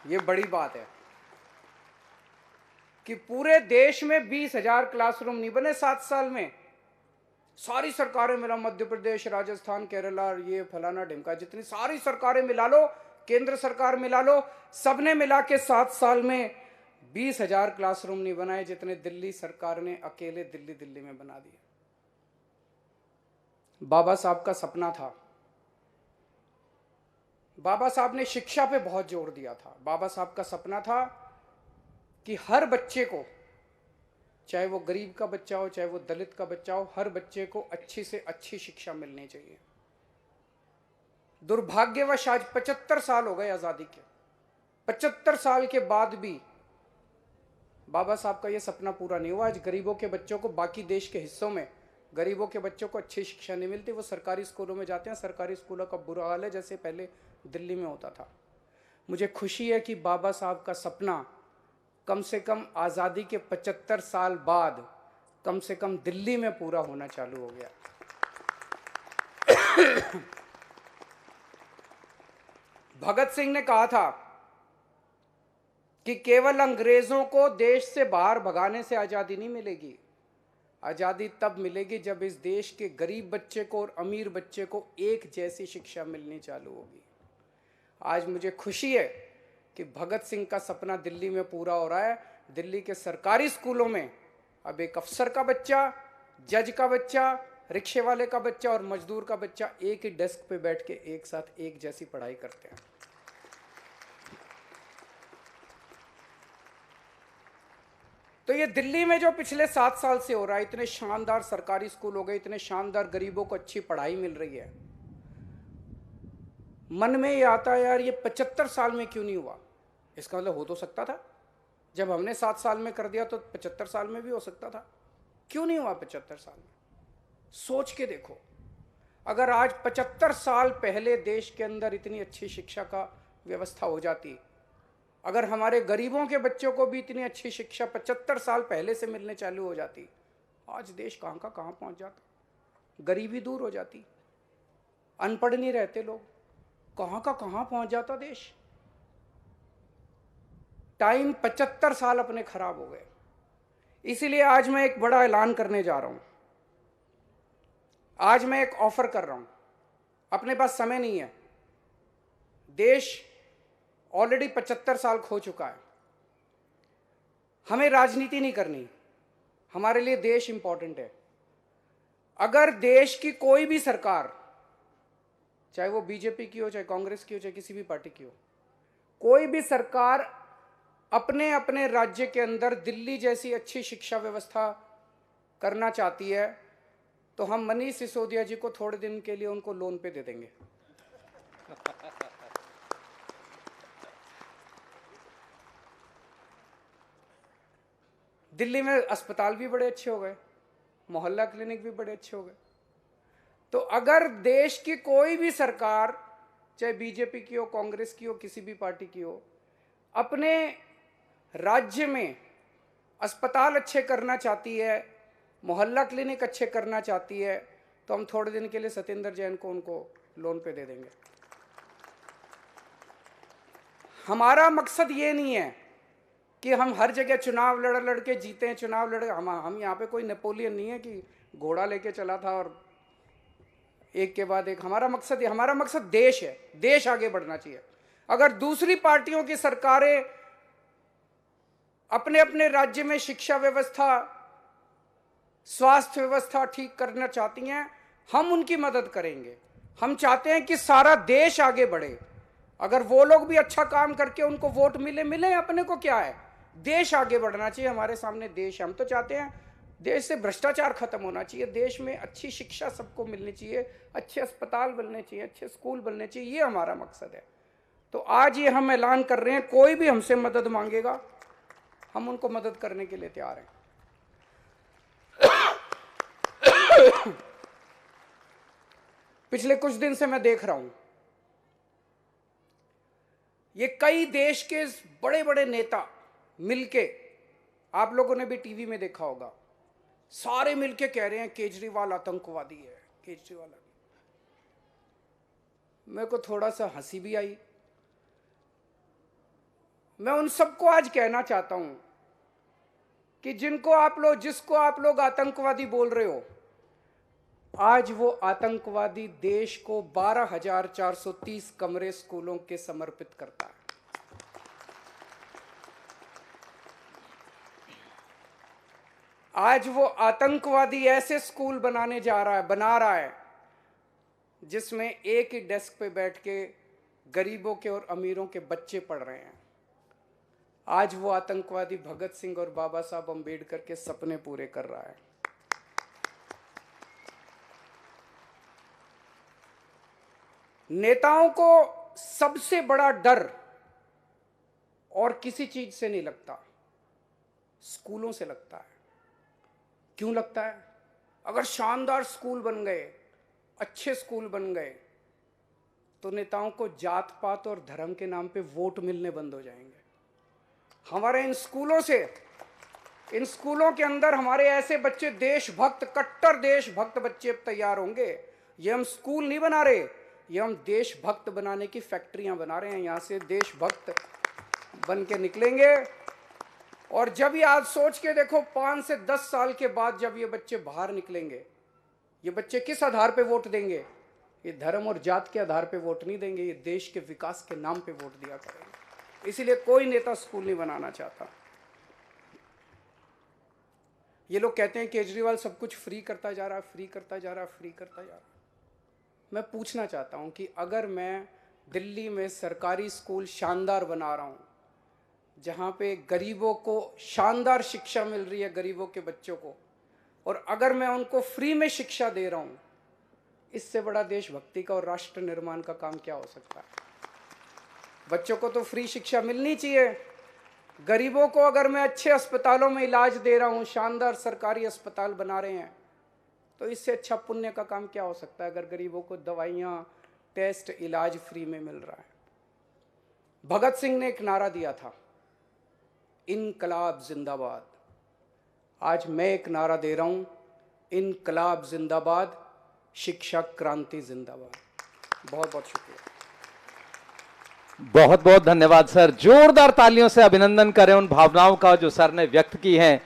ये बड़ी बात है कि पूरे देश में 20,000 क्लासरूम नहीं बने 7 साल में। सारी सरकारें मिला, मध्य प्रदेश, राजस्थान, केरला, ये फलाना ढिमका, जितनी सारी सरकारें मिला लो, केंद्र सरकार मिला लो, सबने मिला के 7 साल में 20,000 क्लासरूम नहीं बनाए जितने दिल्ली सरकार ने अकेले दिल्ली में बना दिए। बाबा साहब का सपना था, बाबा साहब ने शिक्षा पे बहुत जोर दिया था। बाबा साहब का सपना था कि हर बच्चे को, चाहे वो गरीब का बच्चा हो, चाहे वो दलित का बच्चा हो, हर बच्चे को अच्छी से अच्छी शिक्षा मिलनी चाहिए। दुर्भाग्यवश आज 75 साल हो गए आजादी के, 75 साल के बाद भी बाबा साहब का ये सपना पूरा नहीं हुआ। आज गरीबों के बच्चों को, बाकी देश के हिस्सों में गरीबों के बच्चों को अच्छी शिक्षा नहीं मिलती, वो सरकारी स्कूलों में जाते हैं। सरकारी स्कूलों का बुरा हाल है जैसे पहले दिल्ली में होता था। मुझे खुशी है कि बाबा साहब का सपना कम से कम आज़ादी के 75 साल बाद कम से कम दिल्ली में पूरा होना चालू हो गया। भगत सिंह ने कहा था कि केवल अंग्रेजों को देश से बाहर भगाने से आज़ादी नहीं मिलेगी। आज़ादी तब मिलेगी जब इस देश के गरीब बच्चे को और अमीर बच्चे को एक जैसी शिक्षा मिलनी चालू होगी। आज मुझे खुशी है कि भगत सिंह का सपना दिल्ली में पूरा हो रहा है। दिल्ली के सरकारी स्कूलों में अब एक अफसर का बच्चा, जज का बच्चा, रिक्शे वाले का बच्चा और मजदूर का बच्चा एक ही डेस्क पे बैठ के एक साथ एक जैसी पढ़ाई करते हैं। तो ये दिल्ली में जो पिछले 7 साल से हो रहा है, इतने शानदार सरकारी स्कूल हो गए, इतने शानदार गरीबों को अच्छी पढ़ाई मिल रही है, मन में ये आता है यार ये 75 साल में क्यों नहीं हुआ। इसका मतलब हो तो सकता था, जब हमने 7 साल में कर दिया तो 75 साल में भी हो सकता था। क्यों नहीं हुआ 75 साल में? सोच के देखो, अगर आज 75 साल पहले देश के अंदर इतनी अच्छी शिक्षा का व्यवस्था हो जाती, अगर हमारे गरीबों के बच्चों को भी इतनी अच्छी शिक्षा 75 साल पहले से मिलने चालू हो जाती, आज देश कहाँ का कहाँ पहुँच जाता। गरीबी दूर हो जाती, अनपढ़ नहीं रहते लोग, कहाँ का कहाँ पहुँच जाता देश। टाइम 75 साल अपने खराब हो गए। इसीलिए आज मैं एक बड़ा ऐलान करने जा रहा हूँ। आज मैं एक ऑफर कर रहा हूँ, अपने पास समय नहीं है, देश ऑलरेडी 75 साल खो चुका है, हमें राजनीति नहीं करनी, हमारे लिए देश इंपॉर्टेंट है। अगर देश की कोई भी सरकार, चाहे वो बीजेपी की हो, चाहे कांग्रेस की हो, चाहे किसी भी पार्टी की हो, कोई भी सरकार अपने अपने राज्य के अंदर दिल्ली जैसी अच्छी शिक्षा व्यवस्था करना चाहती है, तो हम मनीष सिसोदिया जी को थोड़े दिन के लिए उनको लोन पे दे देंगे। दिल्ली में अस्पताल भी बड़े अच्छे हो गए, मोहल्ला क्लिनिक भी बड़े अच्छे हो गए। तो अगर देश की कोई भी सरकार, चाहे बीजेपी की हो, कांग्रेस की हो, किसी भी पार्टी की हो, अपने राज्य में अस्पताल अच्छे करना चाहती है, मोहल्ला क्लिनिक अच्छे करना चाहती है, तो हम थोड़े दिन के लिए सत्येंद्र जैन को उनको लोन पे दे देंगे। हमारा मकसद ये नहीं है कि हम हर जगह चुनाव लड़ के जीते हैं, चुनाव लड़, हम यहाँ पे कोई नेपोलियन नहीं है कि घोड़ा लेके चला था और एक के बाद एक। हमारा मकसद देश है, देश आगे बढ़ना चाहिए। अगर दूसरी पार्टियों की सरकारें अपने अपने राज्य में शिक्षा व्यवस्था, स्वास्थ्य व्यवस्था ठीक करना चाहती हैं, हम उनकी मदद करेंगे। हम चाहते हैं कि सारा देश आगे बढ़े। अगर वो लोग भी अच्छा काम करके उनको वोट मिले, अपने को क्या है, देश आगे बढ़ना चाहिए। हमारे सामने देश है, हम तो चाहते हैं देश से भ्रष्टाचार खत्म होना चाहिए, देश में अच्छी शिक्षा सबको मिलनी चाहिए, अच्छे अस्पताल बनने चाहिए, अच्छे स्कूल बनने चाहिए, ये हमारा मकसद है। तो आज ये हम ऐलान कर रहे हैं, कोई भी हमसे मदद मांगेगा, हम उनको मदद करने के लिए तैयार हैं। पिछले कुछ दिन से मैं देख रहा हूं, ये कई देश के बड़े बड़े नेता मिलके, आप लोगों ने भी टीवी में देखा होगा, सारे मिलके कह रहे हैं केजरीवाल आतंकवादी है, केजरीवाल आ गए। मेरे को थोड़ा सा हंसी भी आई। मैं उन सबको आज कहना चाहता हूं कि जिसको आप लोग आतंकवादी बोल रहे हो, आज वो आतंकवादी देश को 12,430 कमरे स्कूलों के समर्पित करता है। आज वो आतंकवादी ऐसे स्कूल बना रहा है जिसमें एक ही डेस्क पे बैठ के गरीबों के और अमीरों के बच्चे पढ़ रहे हैं। आज वो आतंकवादी भगत सिंह और बाबा साहब अंबेडकर के सपने पूरे कर रहा है। नेताओं को सबसे बड़ा डर और किसी चीज से नहीं लगता, स्कूलों से लगता है। क्यों लगता है? अगर शानदार स्कूल बन गए, अच्छे स्कूल बन गए, तो नेताओं को जात पात और धर्म के नाम पे वोट मिलने बंद हो जाएंगे। हमारे इन स्कूलों के अंदर हमारे ऐसे बच्चे, देशभक्त, कट्टर देशभक्त बच्चे अब तैयार होंगे। ये हम स्कूल नहीं बना रहे, ये हम देशभक्त बनाने की फैक्ट्रियां बना रहे हैं। यहां से देशभक्त बन के निकलेंगे। और जब ये आज सोच के देखो, 5 से 10 साल के बाद जब ये बच्चे बाहर निकलेंगे, ये बच्चे किस आधार पे वोट देंगे? ये धर्म और जात के आधार पे वोट नहीं देंगे, ये देश के विकास के नाम पे वोट दिया करेंगे। इसीलिए कोई नेता स्कूल नहीं बनाना चाहता। ये लोग कहते हैं केजरीवाल सब कुछ फ्री करता जा रहा है, फ्री करता जा रहा है, फ्री करता जा रहा है। मैं पूछना चाहता हूं कि अगर मैं दिल्ली में सरकारी स्कूल शानदार बना रहा हूं, जहां पे गरीबों को शानदार शिक्षा मिल रही है, गरीबों के बच्चों को, और अगर मैं उनको फ्री में शिक्षा दे रहा हूं, इससे बड़ा देशभक्ति का और राष्ट्र निर्माण का काम क्या हो सकता है? बच्चों को तो फ्री शिक्षा मिलनी चाहिए। गरीबों को अगर मैं अच्छे अस्पतालों में इलाज दे रहा हूं, शानदार सरकारी अस्पताल बना रहे हैं, तो इससे अच्छा पुण्य का काम क्या हो सकता है? अगर गरीबों को दवाइयां, टेस्ट, इलाज फ्री में मिल रहा है। भगत सिंह ने एक नारा दिया था, इनकलाब जिंदाबाद। आज मैं एक नारा दे रहा हूं, इनकलाब जिंदाबाद, शिक्षा क्रांति जिंदाबाद। बहुत बहुत शुक्रिया। बहुत बहुत धन्यवाद सर। जोरदार तालियों से अभिनंदन करें उन भावनाओं का जो सर ने व्यक्त की हैं।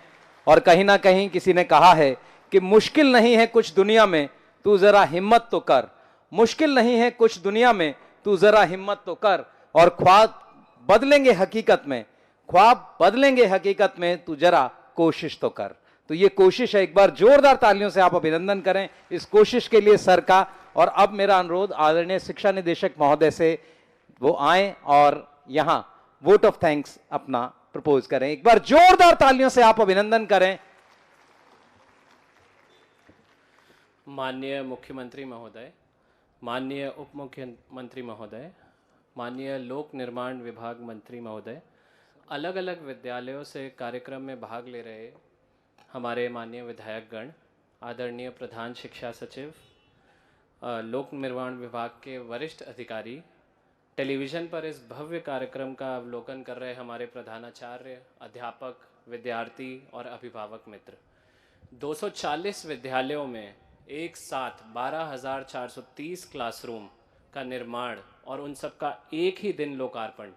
और कहीं ना कहीं किसी ने कहा है कि मुश्किल नहीं है कुछ दुनिया में, तू जरा हिम्मत तो कर। मुश्किल नहीं है कुछ दुनिया में, तू जरा हिम्मत तो कर। और ख्वाब बदलेंगे हकीकत में, ख्वाब बदलेंगे हकीकत में, तू जरा कोशिश तो कर। तो ये कोशिश है। एक बार जोरदार तालियों से आप अभिनंदन करें इस कोशिश के लिए सर का। और अब मेरा अनुरोध आदरणीय शिक्षा निदेशक महोदय से वो आए और यहां वोट ऑफ थैंक्स अपना प्रपोज करें। एक बार जोरदार तालियों से आप अभिनंदन करें। माननीय मुख्यमंत्री महोदय, माननीय उप मुख्यमंत्री महोदय, माननीय लोक निर्माण विभाग मंत्री महोदय, अलग अलग विद्यालयों से कार्यक्रम में भाग ले रहे हमारे माननीय विधायकगण, आदरणीय प्रधान शिक्षा सचिव, लोक निर्माण विभाग के वरिष्ठ अधिकारी, टेलीविज़न पर इस भव्य कार्यक्रम का अवलोकन कर रहे हमारे प्रधानाचार्य, अध्यापक, विद्यार्थी और अभिभावक मित्र। 240 विद्यालयों में एक साथ 12,430 क्लासरूम का निर्माण और उन सब का एक ही दिन लोकार्पण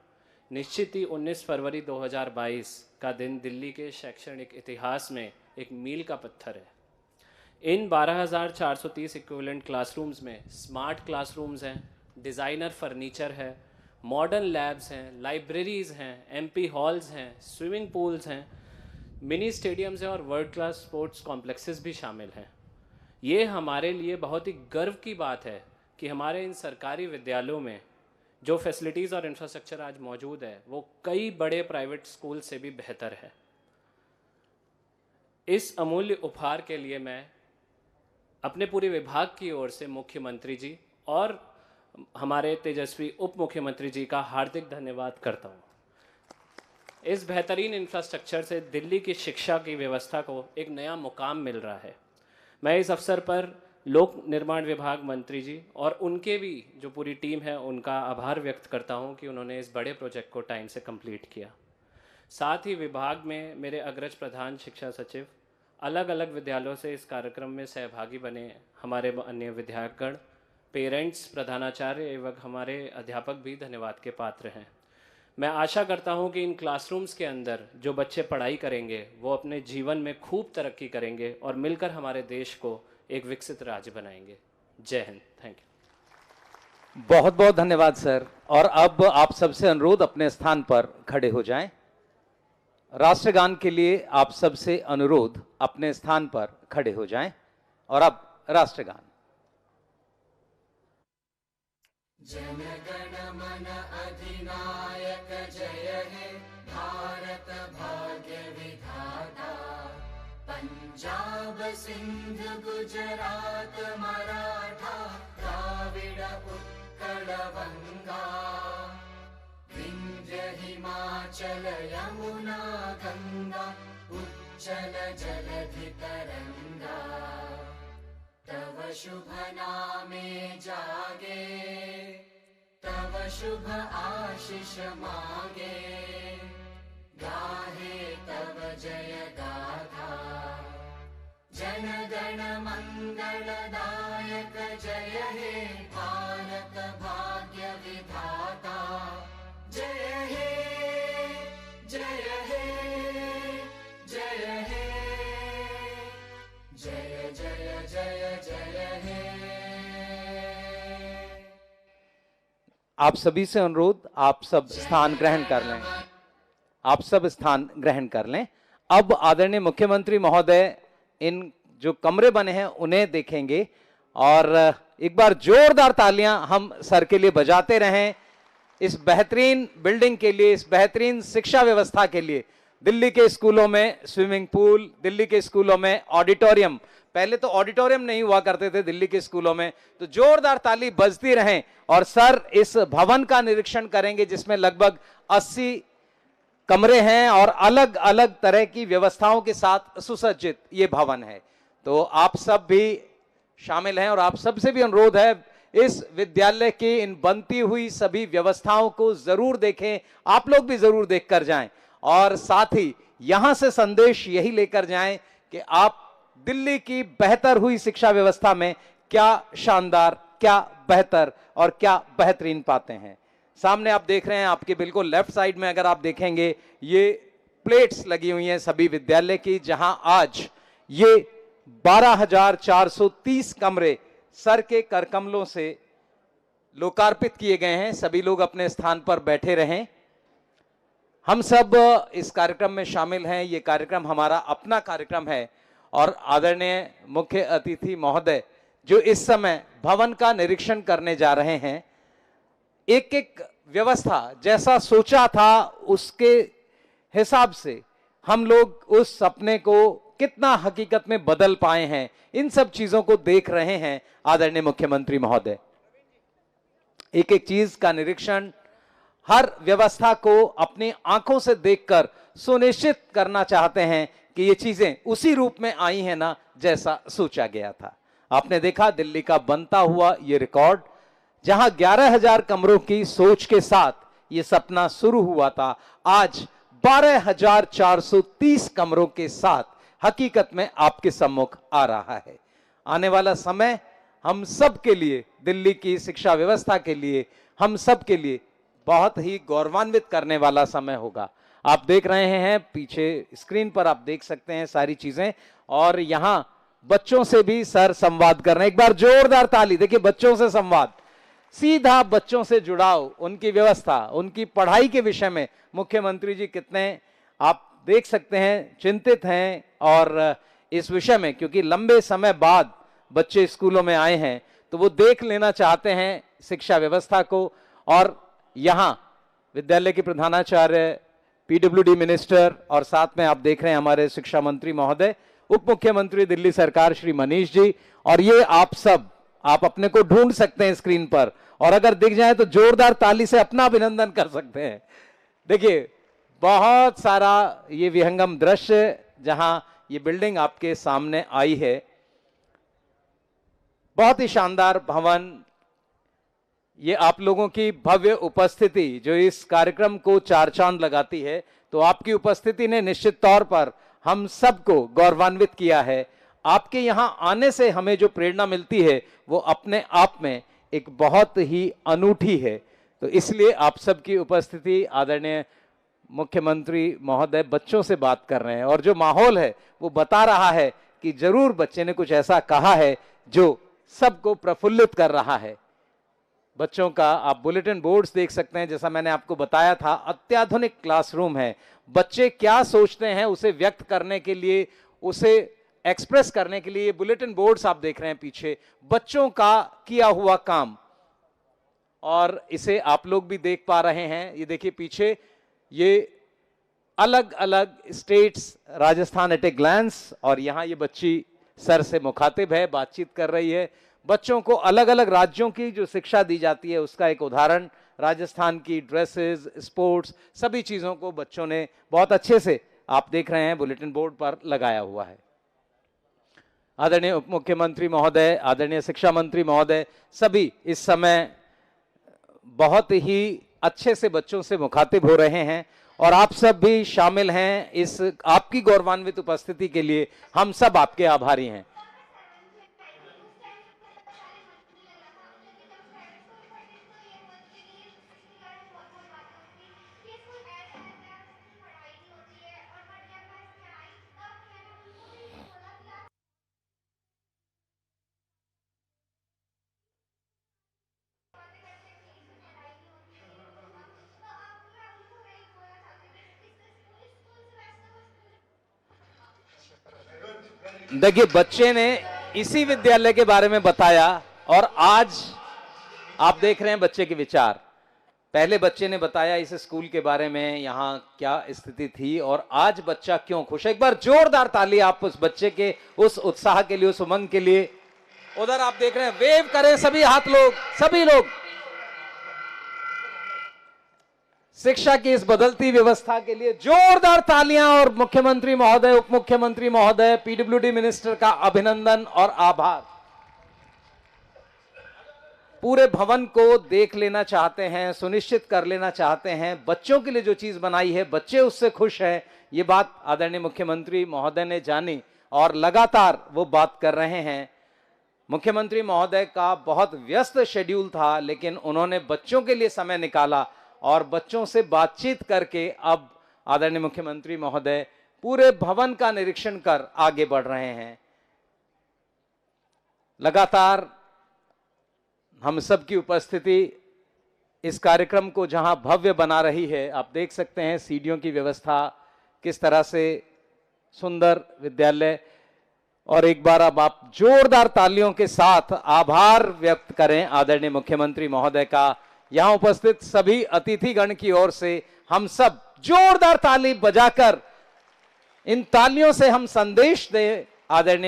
निश्चित ही 19 फरवरी 2022 का दिन दिल्ली के शैक्षणिक इतिहास में एक मील का पत्थर है। इन 12,430 इक्विवेलेंट क्लासरूम्स में स्मार्ट क्लासरूम्स हैं, डिज़ाइनर फर्नीचर है, मॉडर्न लैब्स हैं, लाइब्रेरीज़ हैं, एमपी हॉल्स हैं, स्विमिंग पूल्स हैं, मिनी स्टेडियम्स हैं और वर्ल्ड क्लास स्पोर्ट्स कॉम्प्लेक्सेस भी शामिल हैं। ये हमारे लिए बहुत ही गर्व की बात है कि हमारे इन सरकारी विद्यालयों में जो फैसिलिटीज़ और इंफ्रास्ट्रक्चर आज मौजूद है वो कई बड़े प्राइवेट स्कूल से भी बेहतर है। इस अमूल्य उपहार के लिए मैं अपने पूरे विभाग की ओर से मुख्यमंत्री जी और हमारे तेजस्वी उप मुख्यमंत्री जी का हार्दिक धन्यवाद करता हूँ। इस बेहतरीन इंफ्रास्ट्रक्चर से दिल्ली की शिक्षा की व्यवस्था को एक नया मुकाम मिल रहा है। मैं इस अवसर पर लोक निर्माण विभाग मंत्री जी और उनके भी जो पूरी टीम है उनका आभार व्यक्त करता हूं कि उन्होंने इस बड़े प्रोजेक्ट को टाइम से कंप्लीट किया। साथ ही विभाग में मेरे अग्रज प्रधान शिक्षा सचिव, अलग अलग विद्यालयों से इस कार्यक्रम में सहभागी बने हमारे अन्य विद्यार्थीगण, पेरेंट्स, प्रधानाचार्य एवं हमारे अध्यापक भी धन्यवाद के पात्र हैं। मैं आशा करता हूं कि इन क्लासरूम्स के अंदर जो बच्चे पढ़ाई करेंगे वो अपने जीवन में खूब तरक्की करेंगे और मिलकर हमारे देश को एक विकसित राज्य बनाएंगे। जय हिंद। Thank you. बहुत बहुत धन्यवाद सर। और अब आप सबसे अनुरोध अपने स्थान पर खड़े हो जाएं। राष्ट्रगान के लिए आप सबसे अनुरोध अपने स्थान पर खड़े हो जाएं। और अब राष्ट्रगान। जनगण मन अधिनायक जय हे भारत भाग्य विधाता, पंजाब सिंध गुजरात मराठा द्राविड़ उत्कल बंगा, विंध्य हिमाचल यमुना गंगा उच्चल जलधि तरंगा, तव शुभ नामे जागे, तव शुभ आशीष मांगे, गाहे तव जय गाथा। जन गण मंगलदायक जय हे भारत भाग्य विधाता, जय हे जय हे जय हे जय जय जय जय हे। आप सभी से अनुरोध, आप सब स्थान ग्रहण कर लें। आप सब स्थान ग्रहण कर लें। अब आदरणीय मुख्यमंत्री महोदय इन जो कमरे बने हैं उन्हें देखेंगे और एक बार जोरदार तालियां हम सर के लिए बजाते रहें इस बेहतरीन बिल्डिंग के लिए, इस बेहतरीन शिक्षा व्यवस्था के लिए। दिल्ली के स्कूलों में स्विमिंग पूल, दिल्ली के स्कूलों में ऑडिटोरियम, पहले तो ऑडिटोरियम नहीं हुआ करते थे दिल्ली के स्कूलों में, तो जोरदार ताली बजती रहें। और सर इस भवन का निरीक्षण करेंगे जिसमें लगभग 80 कमरे हैं और अलग अलग तरह की व्यवस्थाओं के साथ सुसज्जित ये भवन है। तो आप सब भी शामिल हैं और आप सबसे भी अनुरोध है इस विद्यालय की इन बनती हुई सभी व्यवस्थाओं को जरूर देखें। आप लोग भी जरूर देखकर जाएं और साथ ही यहां से संदेश यही लेकर जाएं कि आप दिल्ली की बेहतर हुई शिक्षा व्यवस्था में क्या शानदार, क्या बेहतर और क्या बेहतरीन पाते हैं। सामने आप देख रहे हैं, आपके बिल्कुल लेफ्ट साइड में अगर आप देखेंगे ये प्लेट्स लगी हुई हैं सभी विद्यालय की, जहां आज ये 12,430 कमरे सर के करकमलों से लोकार्पित किए गए हैं। सभी लोग अपने स्थान पर बैठे रहें। हम सब इस कार्यक्रम में शामिल हैं। ये कार्यक्रम हमारा अपना कार्यक्रम है और आदरणीय मुख्य अतिथि महोदय जो इस समय भवन का निरीक्षण करने जा रहे हैं, एक एक व्यवस्था जैसा सोचा था उसके हिसाब से हम लोग उस सपने को कितना हकीकत में बदल पाए हैं, इन सब चीजों को देख रहे हैं आदरणीय मुख्यमंत्री महोदय। एक एक चीज का निरीक्षण, हर व्यवस्था को अपनी आंखों से देखकर सुनिश्चित करना चाहते हैं कि ये चीजें उसी रूप में आई हैं ना जैसा सोचा गया था। आपने देखा दिल्ली का बनता हुआ ये रिकॉर्ड, जहां 11,000 कमरों की सोच के साथ ये सपना शुरू हुआ था, आज 12,430 कमरों के साथ हकीकत में आपके सम्मुख आ रहा है। आने वाला समय हम सब के लिए, दिल्ली की शिक्षा व्यवस्था के लिए, हम सब के लिए बहुत ही गौरवान्वित करने वाला समय होगा। आप देख रहे हैं पीछे स्क्रीन पर, आप देख सकते हैं सारी चीजें, और यहां बच्चों से भी सर संवाद कर रहे हैं। एक बार जोरदार ताली। देखिए बच्चों से संवाद, सीधा बच्चों से जुड़ाव, उनकी व्यवस्था, उनकी पढ़ाई के विषय में मुख्यमंत्री जी कितने आप देख सकते हैं चिंतित हैं और इस विषय में, क्योंकि लंबे समय बाद बच्चे स्कूलों में आए हैं तो वो देख लेना चाहते हैं शिक्षा व्यवस्था को। और यहां विद्यालय के प्रधानाचार्य, पीडब्ल्यूडी मिनिस्टर और साथ में आप देख रहे हैं हमारे शिक्षा मंत्री महोदय, उप मुख्यमंत्री दिल्ली सरकार श्री मनीष जी, और ये आप सब, आप अपने को ढूंढ सकते हैं स्क्रीन पर और अगर दिख जाए तो जोरदार ताली से अपना अभिनंदन कर सकते हैं। देखिए बहुत सारा ये विहंगम दृश्य जहां ये बिल्डिंग आपके सामने आई है, बहुत ही शानदार भवन, ये आप लोगों की भव्य उपस्थिति जो इस कार्यक्रम को चार चांद लगाती है। तो आपकी उपस्थिति ने निश्चित तौर पर हम सबको गौरवान्वित किया है। आपके यहां आने से हमें जो प्रेरणा मिलती है वो अपने आप में एक बहुत ही अनूठी है। तो इसलिए आप सबकी उपस्थिति, आदरणीय मुख्यमंत्री महोदय बच्चों से बात कर रहे हैं और जो माहौल है वो बता रहा है कि जरूर बच्चे ने कुछ ऐसा कहा है जो सबको प्रफुल्लित कर रहा है। बच्चों का आप बुलेटिन बोर्ड्स देख सकते हैं, जैसा मैंने आपको बताया था अत्याधुनिक क्लासरूम है। बच्चे क्या सोचते हैं उसे व्यक्त करने के लिए, उसे एक्सप्रेस करने के लिए बुलेटिन बोर्ड्स आप देख रहे हैं पीछे, बच्चों का किया हुआ काम, और इसे आप लोग भी देख पा रहे हैं। ये देखिए पीछे, ये अलग अलग states, Rajasthan at a glance, और यहां ये बच्ची सर से मुखातिब है, बातचीत कर रही है। बच्चों को अलग अलग राज्यों की जो शिक्षा दी जाती है उसका एक उदाहरण, राजस्थान की ड्रेसेस, स्पोर्ट्स, सभी चीजों को बच्चों ने बहुत अच्छे से, आप देख रहे हैं बुलेटिन बोर्ड पर लगाया हुआ है। आदरणीय उप मुख्यमंत्री महोदय, आदरणीय शिक्षा मंत्री महोदय, सभी इस समय बहुत ही अच्छे से बच्चों से मुखातिब हो रहे हैं और आप सब भी शामिल हैं इस आपकी गौरवान्वित उपस्थिति के लिए। हम सब आपके आभारी हैं। देखिए बच्चे ने इसी विद्यालय के बारे में बताया और आज आप देख रहे हैं बच्चे के विचार। पहले बच्चे ने बताया इस स्कूल के बारे में, यहाँ क्या स्थिति थी, और आज बच्चा क्यों खुश है। एक बार जोरदार ताली आप उस बच्चे के उस उत्साह के लिए, उस उमंग के लिए। उधर आप देख रहे हैं, वेव करें सभी हाथ लोग, सभी लोग। शिक्षा की इस बदलती व्यवस्था के लिए जोरदार तालियां, और मुख्यमंत्री महोदय, उप मुख्यमंत्री महोदय, पीडब्ल्यूडी मिनिस्टर का अभिनंदन और आभार। पूरे भवन को देख लेना चाहते हैं, सुनिश्चित कर लेना चाहते हैं, बच्चों के लिए जो चीज बनाई है बच्चे उससे खुश हैं। ये बात आदरणीय मुख्यमंत्री महोदय ने जानी और लगातार वो बात कर रहे हैं। मुख्यमंत्री महोदय का बहुत व्यस्त शेड्यूल था, लेकिन उन्होंने बच्चों के लिए समय निकाला और बच्चों से बातचीत करके अब आदरणीय मुख्यमंत्री महोदय पूरे भवन का निरीक्षण कर आगे बढ़ रहे हैं। लगातार हम सब की उपस्थिति इस कार्यक्रम को जहां भव्य बना रही है। आप देख सकते हैं सीढ़ियों की व्यवस्था किस तरह से, सुंदर विद्यालय। और एक बार अब आप जोरदार तालियों के साथ आभार व्यक्त करें आदरणीय मुख्यमंत्री महोदय का। यहां उपस्थित सभी अतिथिगण की ओर से हम सब जोरदार ताली बजाकर इन तालियों से हम संदेश दें आदरणीय